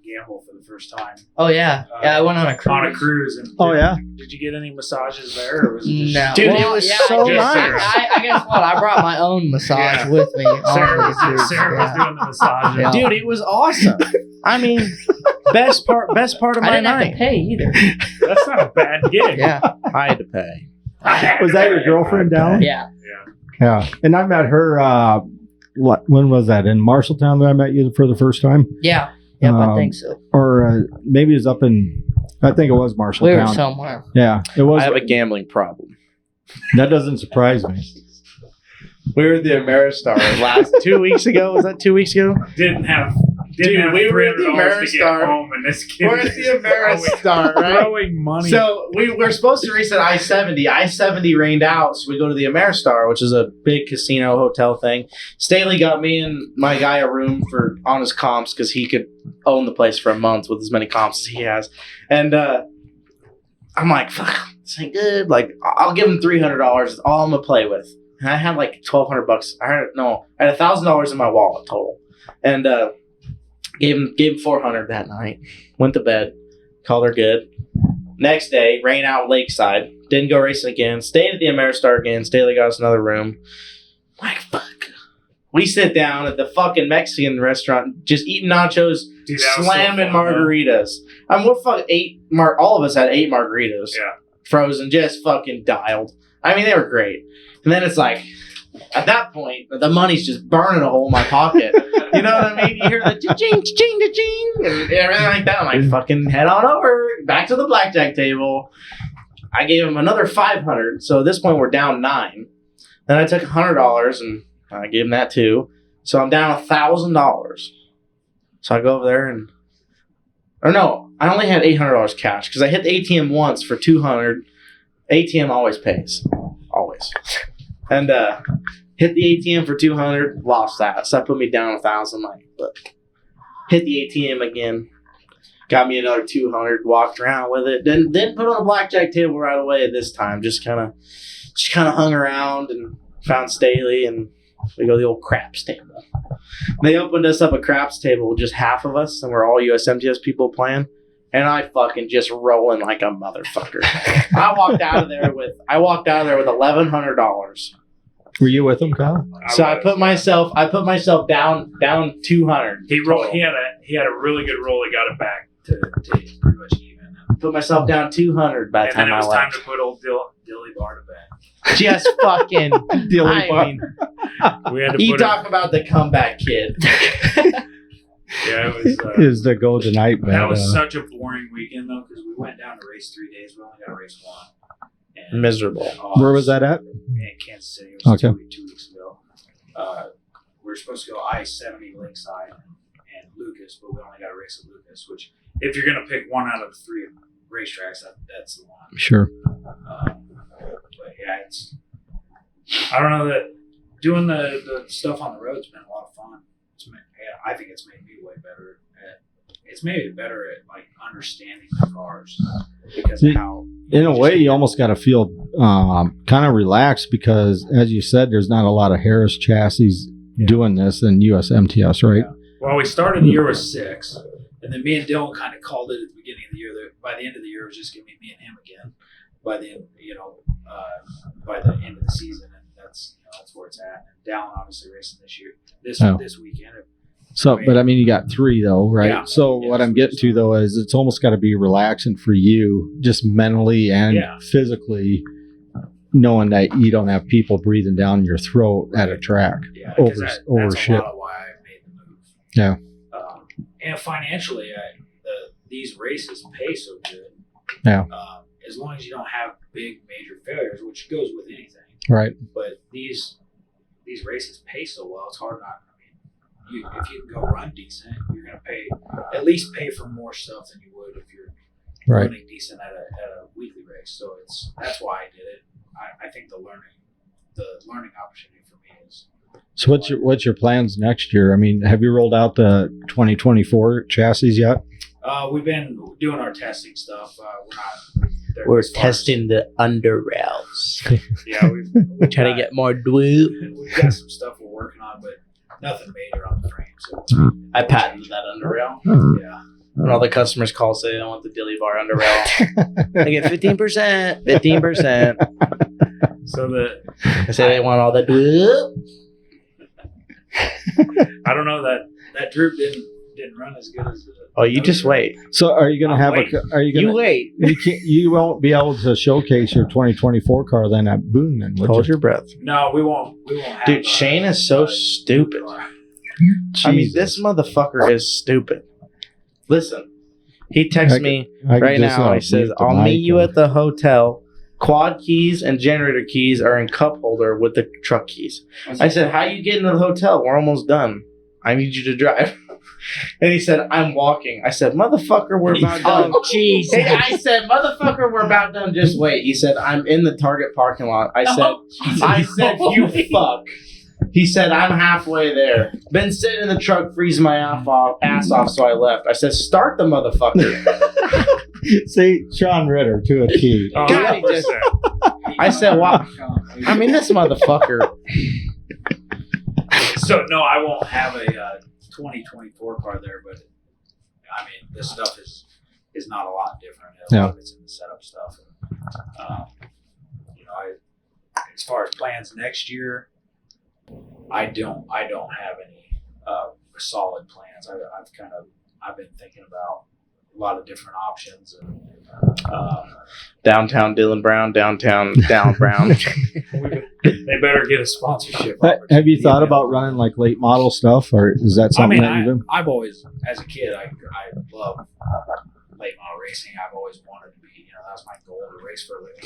gamble for the first time. Oh yeah, I went on a cruise. On a cruise. And Oh, yeah? Did you get any massages there? Or was it just No, Dude, it Well, was yeah, so I nice. I guess what? I brought my own massage Yeah. with me. on Sarah the was cruise, doing the massage. Yeah. Dude, it was awesome. I mean, best part of I my didn't have night. to pay either. That's not a bad gig. Yeah, I had to pay. Was that your girlfriend, Dallin? yeah. Yeah. And I met her, when was that? In Marshalltown that I met you for the first time? Yeah. Yep, I Um, think so. Or maybe it was up in, I think it was We were Marshalltown. somewhere. Yeah. It was. I have a gambling problem. That doesn't surprise me. We were at the Ameristar 2 weeks ago. Was that 2 weeks ago? Didn't have Dude, we were at the $300 to get Ameristar. home, and this kid We're at the Ameristar, right? throwing money. So we were supposed to race at I-70. I-70 rained out, so we go to the Ameristar, which is a big casino hotel thing. Staley got me and my guy a room on his comps because he could own the place for a month with as many comps as he has. And I'm like, fuck, this ain't good. Like, I'll give him $300. It's all I'm gonna play with. And I had like $1,200. I had $1,000 in my wallet total, and gave him $400 that night. Went to bed, called her good. Next day, rain out Lakeside. Didn't go racing again. Stayed at the Ameristar again. Staley got us another room. like, fuck. We sit down at the fucking Mexican restaurant, just eating nachos, Dude, that was slamming so fun, margaritas. I mean, we're fucking all of us had 8 margaritas. Yeah. Frozen, just fucking dialed. I mean, they were great. And then it's like, at that point, the money's just burning a hole in my pocket. You know what I mean? You hear the cha-ching, cha-ching, cha-ching, and everything like that. I'm like, fucking head on over, back to the blackjack table. I gave him another $500. So at this point, we're down 9. Then I took $100 and I gave him that too. So I'm down $1,000. So I go over there and, or no, I only had $800 cash because I hit the ATM once for $200. ATM always pays, always. And hit the ATM for $200, lost that. So that put me down $1,000. Like, look, hit the ATM again, got me another $200. Walked around with it. Didn't put on a blackjack table right away this time. Just kind of hung around and found Staley, and we go to the old craps table. They opened us up a craps table with just half of us, and we're all USMTS people playing. And I fucking just rolling like a motherfucker. I walked out of there with $1,100. Were you with him, Kyle? So I put myself down 200. He rolled. He had a really good roll. He got it back to pretty much even. Put myself down 200 by the And then time it I was time left. to put old Dilly Bar to bed. Just fucking Dilly Bar. mean, We had to you put talk about the comeback kid. Yeah, it was. Is the go tonight, man? That was such a boring weekend though, because we went down to race 3 days. We only got to race one. And, Miserable. Where was that at? In Kansas City. It was Okay. 2 weeks ago. We were supposed to go I-70 Lakeside and Lucas, but we only got a race at Lucas. Which, if you're gonna pick one out of the 3 racetracks, that's the one. Sure. But yeah, it's. I don't know that doing the stuff on the road's been a lot of fun. I think it's made me way better at. It's made me better at like understanding the cars because of how. In a way, you almost got to feel kind of relaxed because, as you said, there's not a lot of Harris chassis doing this in US MTS, right? Yeah. Well, we started the year with 6, and then me and Dylan kind of called it at the beginning of the year. That by the end of the year, it was just going to be me and him again. By the end, by the end of the season, and that's where it's at. And Dallon obviously racing this year, this weekend. So, but I mean, you got 3 though, right? Yeah. So Yeah, what I'm getting to though is it's almost got to be relaxing for you, just mentally and physically, knowing that you don't have people breathing down your throat at a track Yeah, over that's shit. a lot of why I made the move. Yeah. And financially, these races pay so good. Yeah. As long as you don't have big major failures, which goes with anything. Right. But these races pay so well, it's hard not. I mean, if you can go run decent, you're going to at least pay for more stuff than you would if you're running decent at a weekly race. So that's why I did it. I think the learning opportunity for me is. So what's your plans next year? I mean, have you rolled out the 2024 chassis yet? We've been doing our testing stuff. We're testing the under rails. Yeah, We're trying to get more dweeb. We've got some stuff we're working on, but nothing major on the frame. So I patented that under rail. yeah. When all the customers call say they don't want the Dilly Bar under rail, they get 15%. 15%. So I say they want all the dweeb. I don't know that droop didn't run as good as the. Oh, you just wait. So are you going to have waiting. are you going You wait. you won't be able to showcase your 2024 car then at Boone then, would Hold you? your breath. No, we won't have. Dude, Shane is so stupid. I mean, this motherfucker is stupid. Listen, he texts me right now. He says, I'll meet you at the hotel. Quad keys and generator keys are in cup holder with the truck keys. I said, how you get into the hotel? We're almost done. I need you to drive. And he said, I'm walking. I said, motherfucker, we're about done. Oh, jeez. Hey, I said, motherfucker, we're about done. Just wait. He said, I'm in the Target parking lot. I said, you fuck. He said, I'm halfway there. Been sitting in the truck, freezing my ass off, so I left. I said, start the motherfucker. See, Sean Ritter to a T. Oh, God, he just- I said, wow. I mean, this motherfucker. So no, I won't have a 2024 car there, but I mean, this stuff is not a lot different. A lot of it's in the setup stuff. And, as far as plans next year, I don't have any solid plans. I've been thinking about a lot of different options and Downtown Dylan Brown, downtown Dallon Brown. they better get a sponsorship. Have you thought about running like late model stuff, or is that something that you do? I've always, as a kid, I love late model racing. I've always wanted to be, that was my goal to race for a living.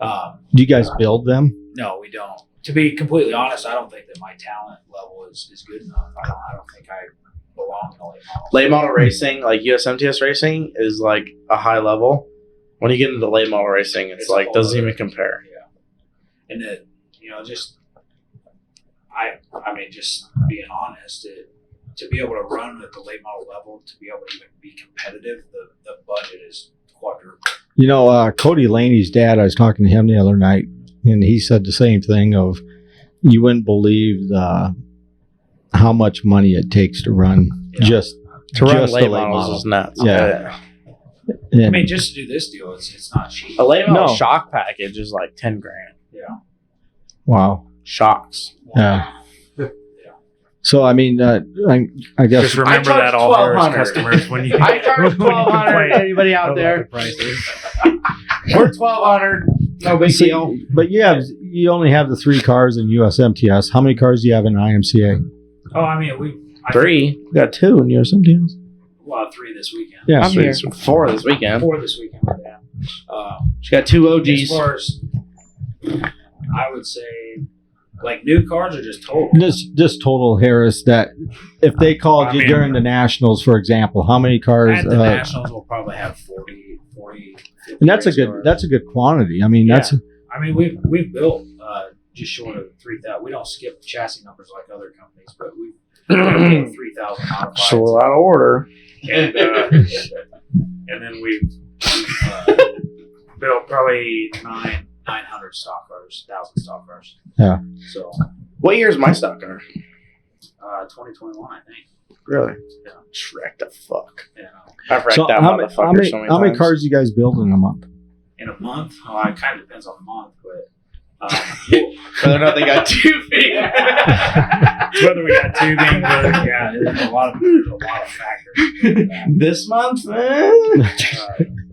Yeah. Do you guys build them? No, we don't. To be completely honest, I don't think that my talent level is good enough. I don't think I belong in a late model. Late model racing, like USMTS racing, is like a high level. When you get into late model racing, it's like doesn't even compare. Yeah, and that just I mean, just being honest, to be able to run at the late model level, to be able to even be competitive, the budget is quadruple. Cody Laney's dad, I was talking to him the other night, and he said the same thing of you wouldn't believe how much money it takes to run To run the late models is nuts. Yeah. I mean, just to do this deal, it's not cheap. A late model No. shock package is like $10,000. Yeah. Wow. shocks. Yeah. So I mean, I guess Just remember I charge that all Harris $1,200. customers when you I charge when you $1,200. complain Anybody out about there? the prices. We're $1,200. No big So- deal. But you only have the 3 cars in USMTS. How many cars do you have in IMCA? Oh, I mean, I think, 3. We got 2 in USMTS. well, 3 this weekend. Yeah, I'm here. 4 this weekend. 4 this weekend. Yeah. She got 2 As OGs. far as I would say, like new cars are just total. just total Harris. That if they called I you mean- during the Nationals, for example, how many cars? At the Nationals, we'll probably have 40, 50 and that's a race good cars. quantity. I mean, Yeah. that's I mean, we've built just short of 3,000. We don't skip chassis numbers like other companies, but we've built 3,000 modifieds. So out of order. And then we've built probably 900 stock cars, 1,000 stock cars. Yeah. So What year is my stock car? 2021, I think. Really? Yeah. Shrek the fuck. Yeah. I've wrecked so. that How motherfucker many, so many how many times. cars you guys build in a month? In a month, it kind of depends on the month, but Whether or not they got 2 feet. whether we got tubing, but yeah, there's a lot of factors. This month, man.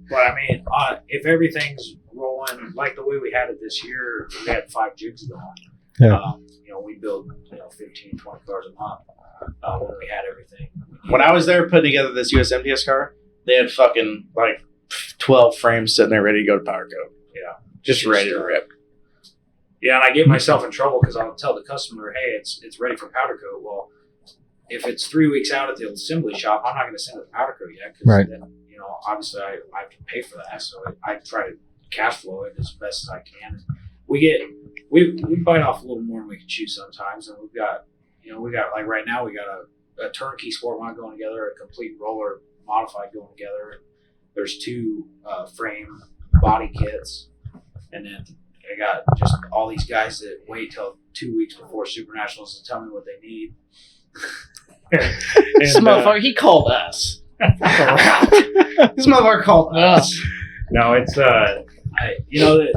But I mean, if everything's rolling like the way we had it this year, we had 5 jigs going. Yeah. We build 15, 20 cars a month when we had everything. When I was there putting together this USMTS car, they had fucking like 12 frames sitting there ready to go to powder coat. Yeah. Just ready to rip. Yeah, and I get myself in trouble because I'll tell the customer, hey, it's ready for powder coat. Well, if it's 3 weeks out at the assembly shop, I'm not going to send it to powder coat yet because Right. then, obviously I have to pay for that. So I try to cash flow it as best as I can. We bite off a little more than we can chew sometimes, and we got like right now we got a turnkey sport mod going together, a complete roller modified going together. There's 2 frame body kits, and then I got just all these guys that wait till 2 weeks before Super Nationals to tell me what they need. This motherfucker, he called us. This motherfucker called us. No, it's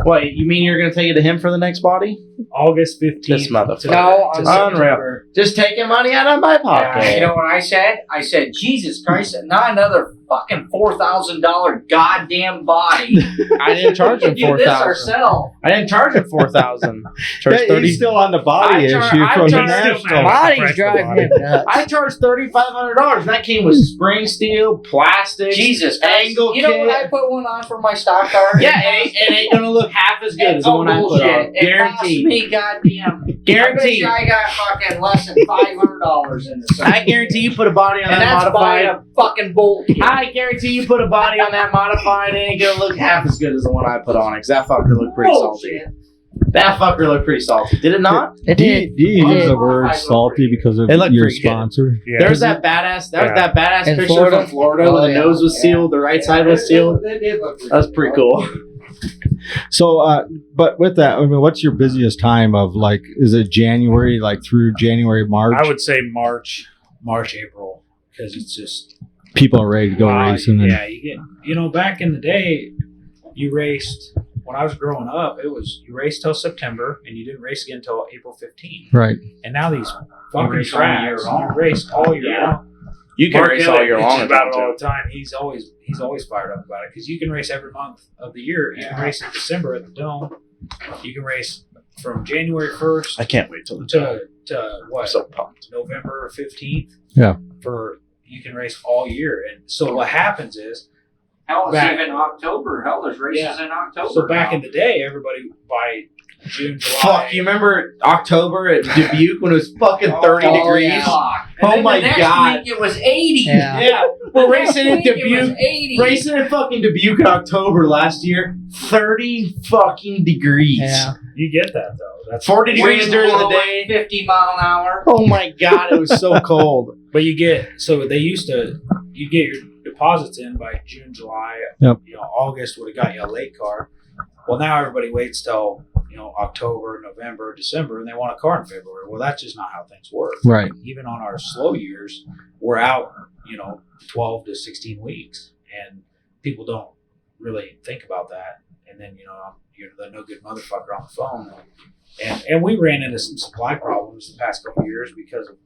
What, you mean you're going to take it to him for the next body? August 15th. This motherfucker. No, to I'm unreal. September. Just taking money out of my pocket. You know what I said? I said, Jesus Christ, not another fucking $4,000 goddamn body. I didn't charge him We can do this $4,000. ourselves. I didn't charge him $4,000. Charged Yeah, 30. he's still on the body I issue charge- from I the charge- Nationals. Bodies drive him nuts. I charged $3,500, and that came with spring steel, plastic, Jesus Christ. angle You know kit. when I put one on for my stock car? Yeah, it ain't gonna look half as good as the Oh, one I put bullshit. on. It cost Guaranteed. me goddamn. Guaranteed. I bet you I got fucking less than $500 in this. I guarantee you put a body on and that that's buying modified. a fucking bolt kit. I guarantee you put a body on that modified, it ain't gonna look half as good as the one I put on it. 'Cause that fucker looked pretty salty. Bullshit. That fucker looked pretty salty. Did it not? It did. Do you It use did. the word salty because of It looked your pretty good. sponsor? Yeah. There's that badass. That was that badass In picture Florida? from Florida Oh, where the yeah. nose was sealed, the right side was sealed. It did look That was pretty cool. So, but with that, I mean, what's your busiest time of like? Is it January, like through January, March? I would say March, April, because it's just People are ready to go racing. And, Yeah, you get back in the day, you raced when I was growing up. It was you raced till September and you didn't race again until April 15th. Right. And now these fucking race all year tracks, long. you race all year Yeah. long. You can Mark race all Elliott year bitches long about it too. all the time. He's always fired up about it because you can race every month of the year. You can race in December at the Dome. You can race from January 1st I can't wait till the time. to I'm what so pumped. November 15th. Yeah. You can race all year, and so what happens is Hell, it's Back- even October. Hell, there's races in October. so back now. in the day, everybody by June, July. Fuck, you remember October at Dubuque when it was fucking 30 Oh, degrees? yeah. Fuck. And Oh then my the next God. week it was 80. Yeah. Yeah, we're racing in Next week it was Dubuque. 80. Racing in fucking Dubuque in October last year, 30 fucking degrees. Yeah. You get that though. That's 40 degrees Winds during the blowing day. 50 mile an hour. Oh my God, it was so cold. But you get you get your deposits in by June, July. Yep. August would have got you a late car. Well, now everybody waits till October, November, December, and they want a car in February. Well, that's just not how things work. Right. Even on our slow years, we're out 12 to 16 weeks, and people don't really think about that. And then you're the no good motherfucker on the phone. And we ran into some supply problems the past couple of years because of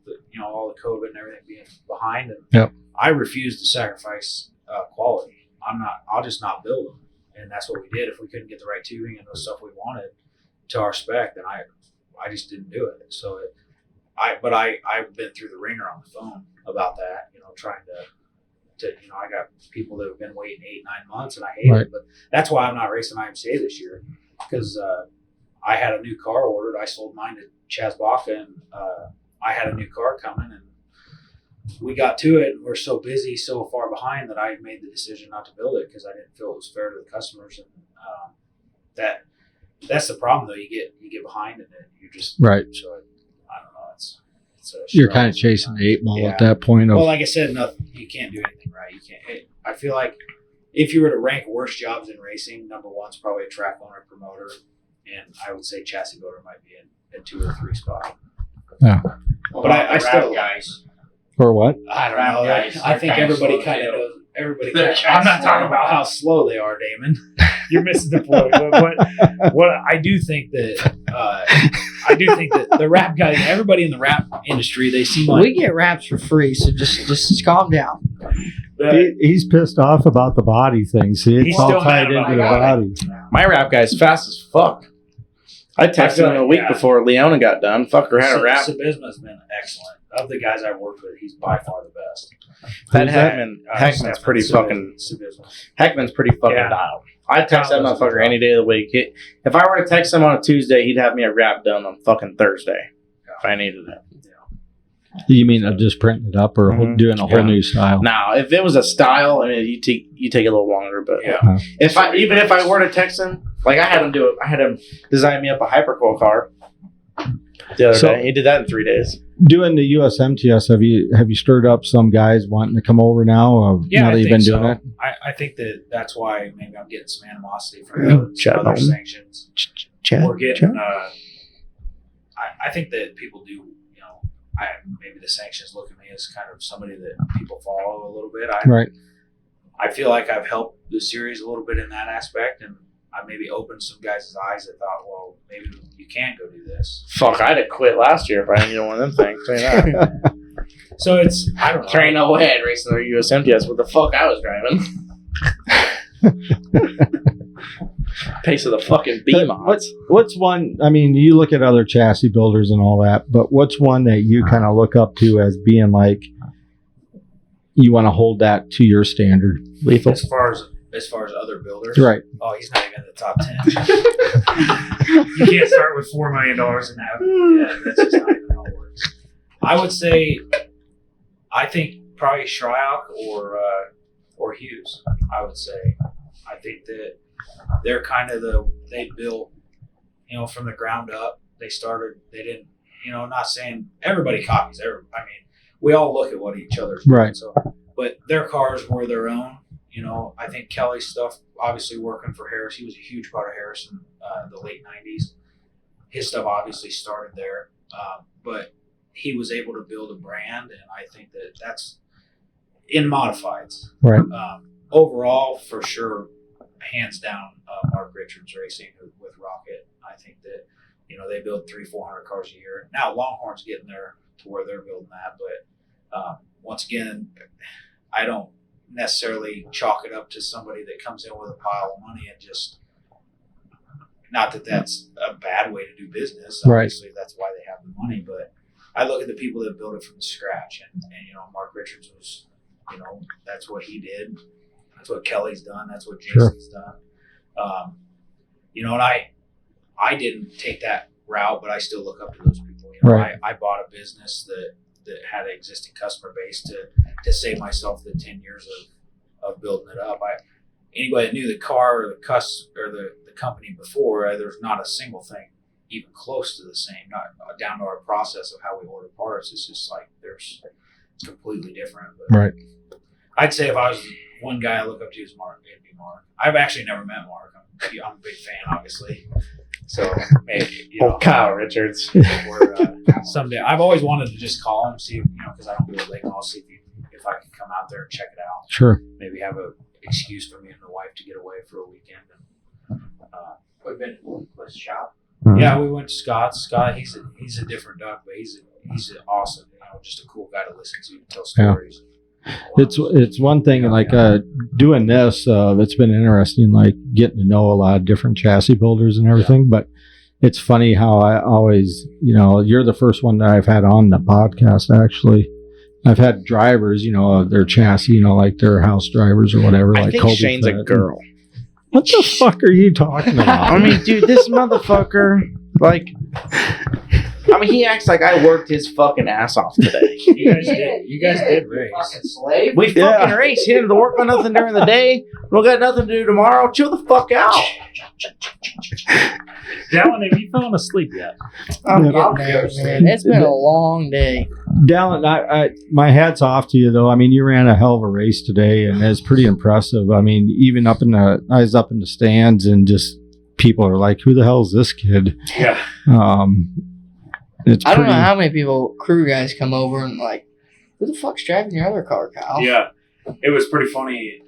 all the COVID and everything being behind. And Yep. I refuse to sacrifice quality. I'll just not build them. And that's what we did. If we couldn't get the right tubing and the stuff we wanted to our spec, then I just didn't do it. So I've been through the ringer on the phone about that, trying to I got people that have been waiting 8-9 months, and I hate it. But that's why I'm not racing IMCA this year, because I had a new car ordered. I sold mine to Chaz Baca, and I had a new car coming, and we got to it, and we're so busy, so far behind, that I made the decision not to build it because I didn't feel it was fair to the customers. And that's the problem, though. You get behind, and then you just Right. So I don't know. It's You're kind of chasing the 8 ball at that point. Well, like I said, you can't do anything right. You can't. I feel like if you were to rank worst jobs in racing, number one's probably a track owner, promoter, and I would say chassis builder might be in 2 or 3 spot. Yeah. But I still guys. Or what? I don't know. Guys, I think they're everybody kinda slow, kind of too. knows. Everybody. They're I'm not slow. talking about how slow they are, Damon. You're missing the point. But what I do think that the rap guys, everybody in the rap industry, they seem like We get wraps for free, so just calm down. He's pissed off about the body thing. See, it's He's all still tied mad about into the body. My rap guy's fast as fuck. I texted feel him a like, week yeah. before Leona got done. Fucker had a rap. Sabisma's been excellent. Of the guys I've worked with, he's by far the best. That Who's that? Heckman's Stefan pretty fucking. Sabisma. Heckman's pretty fucking Yeah. dialed. I'd text that Dialed is a motherfucker good any day of the week. If I were to text him on a Tuesday, he'd have me a rap done on fucking Thursday if I needed it. You mean just printing it up or Mhm. doing a whole Yeah. new style? Now, if it was a style, I mean, you take a little longer, but Yeah. if I were to text him, like I had him design me up a hypercoil car the other day. He did that in 3 days. Doing the USMTS, have you stirred up some guys wanting to come over now? Now that you've been doing it? I think that's why maybe I'm getting some animosity from some Chad other Holmes. sanctions. We're getting. I think that people do. Maybe the sanctions look at me as kind of somebody that people follow a little bit. Right. I feel like I've helped the series a little bit in that aspect, and I maybe opened some guys' eyes that thought, well, maybe you can go do this. Fuck, I'd have quit last year if I didn't get one of them things. Tell you that. So it's, I don't know. There ain't no way I'd race another USMTS with the fuck I was driving. Pace of the fucking B mods. What's one? I mean, you look at other chassis builders and all that, but what's one that you kind of look up to as being like you want to hold that to your standard? Lethal. As far as other builders, Right. Oh, he's not even in the top 10. You can't start with $4 million and have. Yeah, that's just not even how it works. I would say, I think probably Shryock or Hughes. I would say, I think that they're kind of they built, from the ground up. They didn't, not saying everybody copies. I mean, we all look at what each other's doing. Right. So, but their cars were their own. I think Kelly's stuff, obviously working for Harris, he was a huge part of Harris in the late 90s. His stuff obviously started there, but he was able to build a brand, and I think that's in modifieds. Right. Overall, for sure, hands down, Mark Richards Racing with Rocket. I think that, they build 300-400 cars a year. Now Longhorn's getting there to where they're building that, but once again, I don't necessarily chalk it up to somebody that comes in with a pile of money and just, not that that's a bad way to do business. Right. Obviously, that's why they have the money, but I look at the people that build it from scratch, and Mark Richards was, that's what he did. That's what Kelly's done. That's what Jason's done. And I didn't take that route, but I still look up to those people. Right. I bought a business that had an existing customer base to save myself the 10 years of building it up. Anybody that knew the car or the company before, there's not a single thing even close to the same, not down to our process of how we order parts. It's just like it's completely different. But Right. I'd say if I was one guy I look up to is Mark, it'd be Mark. I've actually never met Mark. I'm a big fan, obviously. So maybe Kyle Richards. someday. I've always wanted to just call him, see because I don't do a late call, see if I can come out there and check it out. Sure. Maybe have an excuse for me and the wife to get away for a weekend. And, We've been to the shop. Yeah, we went to Scott. Scott, he's a different duck, but he's awesome. Just a cool guy to listen to and tell stories. It's one thing like doing this. It's been interesting, like getting to know a lot of different chassis builders and everything. But it's funny how I always, you're the first one that I've had on the podcast. Actually, I've had drivers, their chassis, like their house drivers or whatever. I like think Kobe Shane's Fett. a girl. What the fuck are you talking about? I mean, dude, this motherfucker, like, he acts like I worked his fucking ass off today. You guys did race. Fucking slave. We fucking race. He didn't work on nothing during the day. We don't got nothing to do tomorrow. Chill the fuck out. Dallin, have you fallen asleep yet? I'm Yeah. getting there, man. It's been a long day. Dallin, I my hat's off to you though. I mean, you ran a hell of a race today, and it's pretty impressive. I mean, even I was up in the stands, and just people are like, "Who the hell is this kid?" Yeah. It's I don't pretty. know how many crew guys come over and like, who the fuck's driving your other car, Kyle? Yeah. It was pretty funny.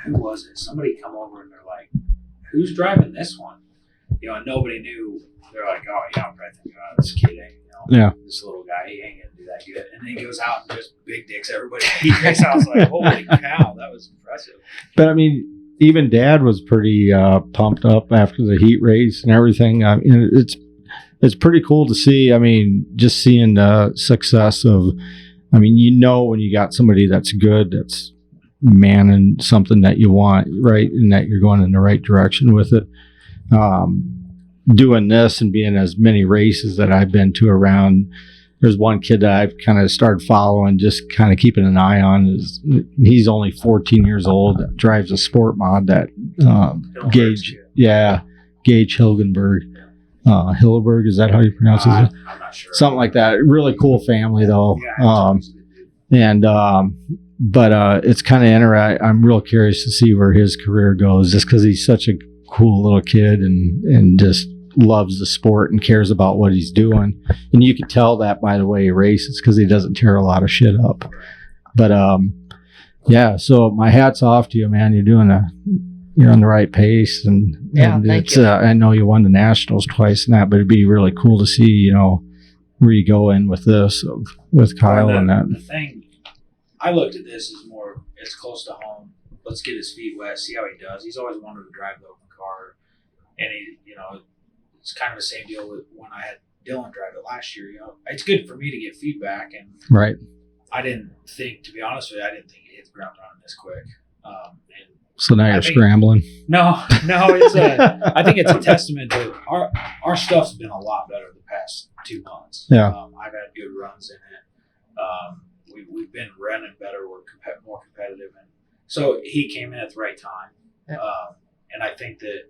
Who was it? Somebody come over and they're like, "Who's driving this one?" And nobody knew. They're like, "Oh yeah, I'm probably thinking, this kid ain't, this little guy, he ain't gonna do that good." And then he goes out and just big dicks everybody. I was like, "Holy cow, that was impressive." But I mean, even Dad was pretty pumped up after the heat race and everything. I mean, it's pretty cool to see. I mean, just seeing the success of. I mean, when you got somebody that's good, that's manning something that you want, right, and that you're going in the right direction with it. Doing this and being as many races that I've been to around. There's one kid that I've kind of started following, just kind of keeping an eye on. He's only 14 years old, drives a sport mod that Gage Hilgenberg. Hilleberg, is that how you pronounce it? I'm not sure. Something like that. Really cool family though. Yeah, But it's kind of interesting. I'm real curious to see where his career goes, just because he's such a cool little kid and just loves the sport and cares about what he's doing. And you can tell that by the way he races, because he doesn't tear a lot of shit up. But so my hat's off to you, man. You're on the right pace, and thank it's you. I know you won the nationals twice and that, but it'd be really cool to see where you go in with this with Kyle and that. The thing, I looked at this as more, it's close to home. Let's get his feet wet, see how he does. He's always wanted to drive the open car, and it's kind of the same deal with when I had Dylan drive it last year. It's good for me to get feedback, and Right. I didn't think, to be honest with you, he'd hit the ground running this quick. So now you're scrambling. No, it's I think it's a testament to our stuff's been a lot better the past 2 months. Yeah. I've had good runs in it. We've been running better. We're more competitive, and so he came in at the right time. Yeah. And I think that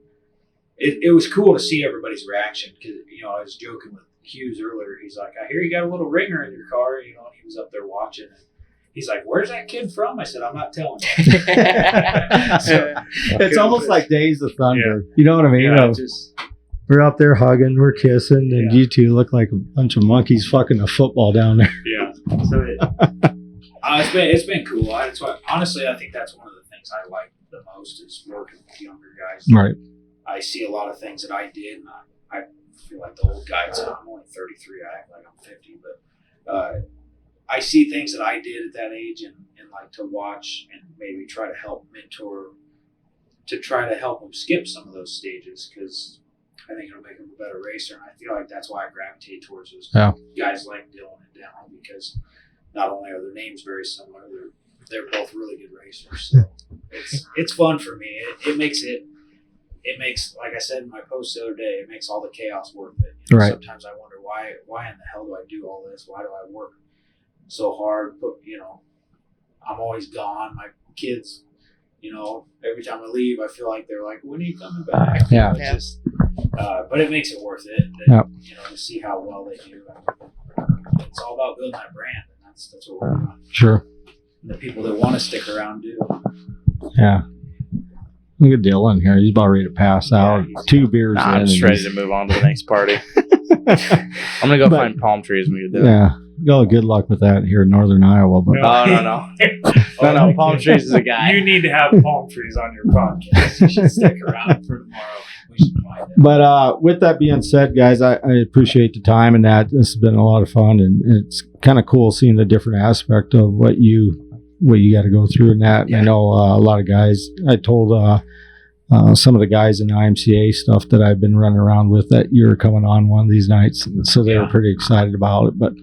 it was cool to see everybody's reaction, because I was joking with Hughes earlier. He's like, "I hear you got a little ringer in your car," and he was up there watching. And he's like, "Where's that kid from?" I said, "I'm not telling you." So, It's almost like Days of Thunder. You know what I mean? yeah, We're out there hugging, we're kissing, and you two look like a bunch of monkeys fucking a football down there. yeah. So it's been cool. Honestly, I think that's one of the things I like the most is working with younger guys. Right. I see a lot of things that I did, and I feel like the old guy. So I'm only 33. I act like I'm 50, but I see things that I did at that age, and like to watch and maybe try to help mentor, to try to help them skip some of those stages, because I think it'll make them a better racer. And I feel like that's why I gravitate towards those guys like Dylan and Dallin, because not only are their names very similar, they're both really good racers. So it's fun for me. It makes, like I said in my post the other day, it makes all the chaos worth it. Right. Sometimes I wonder why in the hell do I do all this? Why do I work so hard? But I'm always gone. My kids, every time I leave, I feel like they're like, "When are you coming back?" Yeah. It's just, but it makes it worth it. To see how well they do. It's all about building that brand, and that's what we're doing. Sure. And the people that want to stick around do. Yeah. Look at Dylan here. He's about ready to pass out. 2 beers in. I'm just ready to move on to the next party. I'm going to go find palm trees when we get done. Yeah. Go. Good luck with that here in northern Iowa. But No, palm trees is a guy. You need to have palm trees on your podcast. You should stick around for tomorrow. We should find it. But with that being said, guys, I appreciate the time and that. This has been a lot of fun, and it's kind of cool seeing the different aspect of what you got to go through in that. Yeah. I know a lot of guys. I told some of the guys in the IMCA stuff that I've been running around with that you're coming on one of these nights, so they were pretty excited about it. But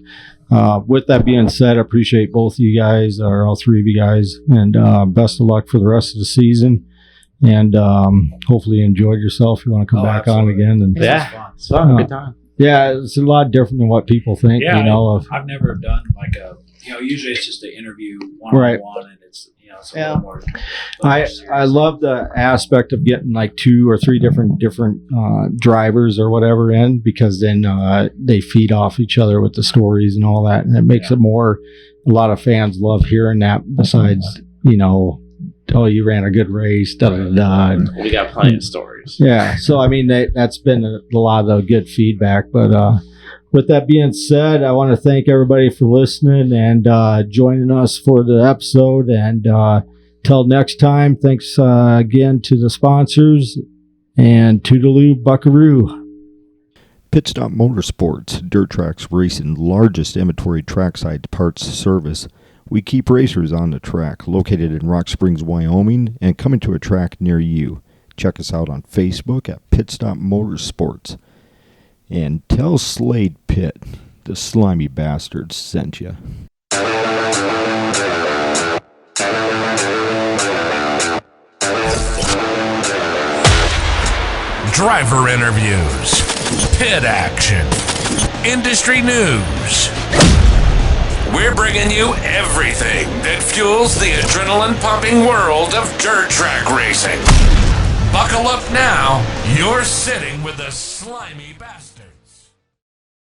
with that being said, I appreciate both of you guys, or all three of you guys, and best of luck for the rest of the season. And hopefully you enjoyed yourself. You want to come back Absolutely. on again? And It's fun. Good time. yeah, it's a lot different than what people think. Yeah, you know, I've never done like usually it's just an interview Right. one-on-one, and it's it's a Yeah. little more. I love the aspect of getting like 2 or 3 different drivers or whatever in, because then they feed off each other with the stories and all that, and it makes it more. A lot of fans love hearing that. Besides, oh, you ran a good race, da da da. And, We got plenty of stories. yeah, so I mean that's been a lot of the good feedback. But with that being said, I want to thank everybody for listening and joining us for the episode. And till next time, thanks again to the sponsors, and toodaloo buckaroo. Pit Stop Motorsports, Dirt Tracks Racing, largest inventory trackside parts service. We keep racers on the track, located in Rock Springs, Wyoming, and coming to a track near you. Check us out on Facebook at Pit Stop Motorsports. And tell Slade Pitt the slimy bastards sent you. Driver interviews, pit action, industry news. We're bringing you everything that fuels the adrenaline-pumping world of dirt track racing. Buckle up now. You're sitting with the slimy bastard.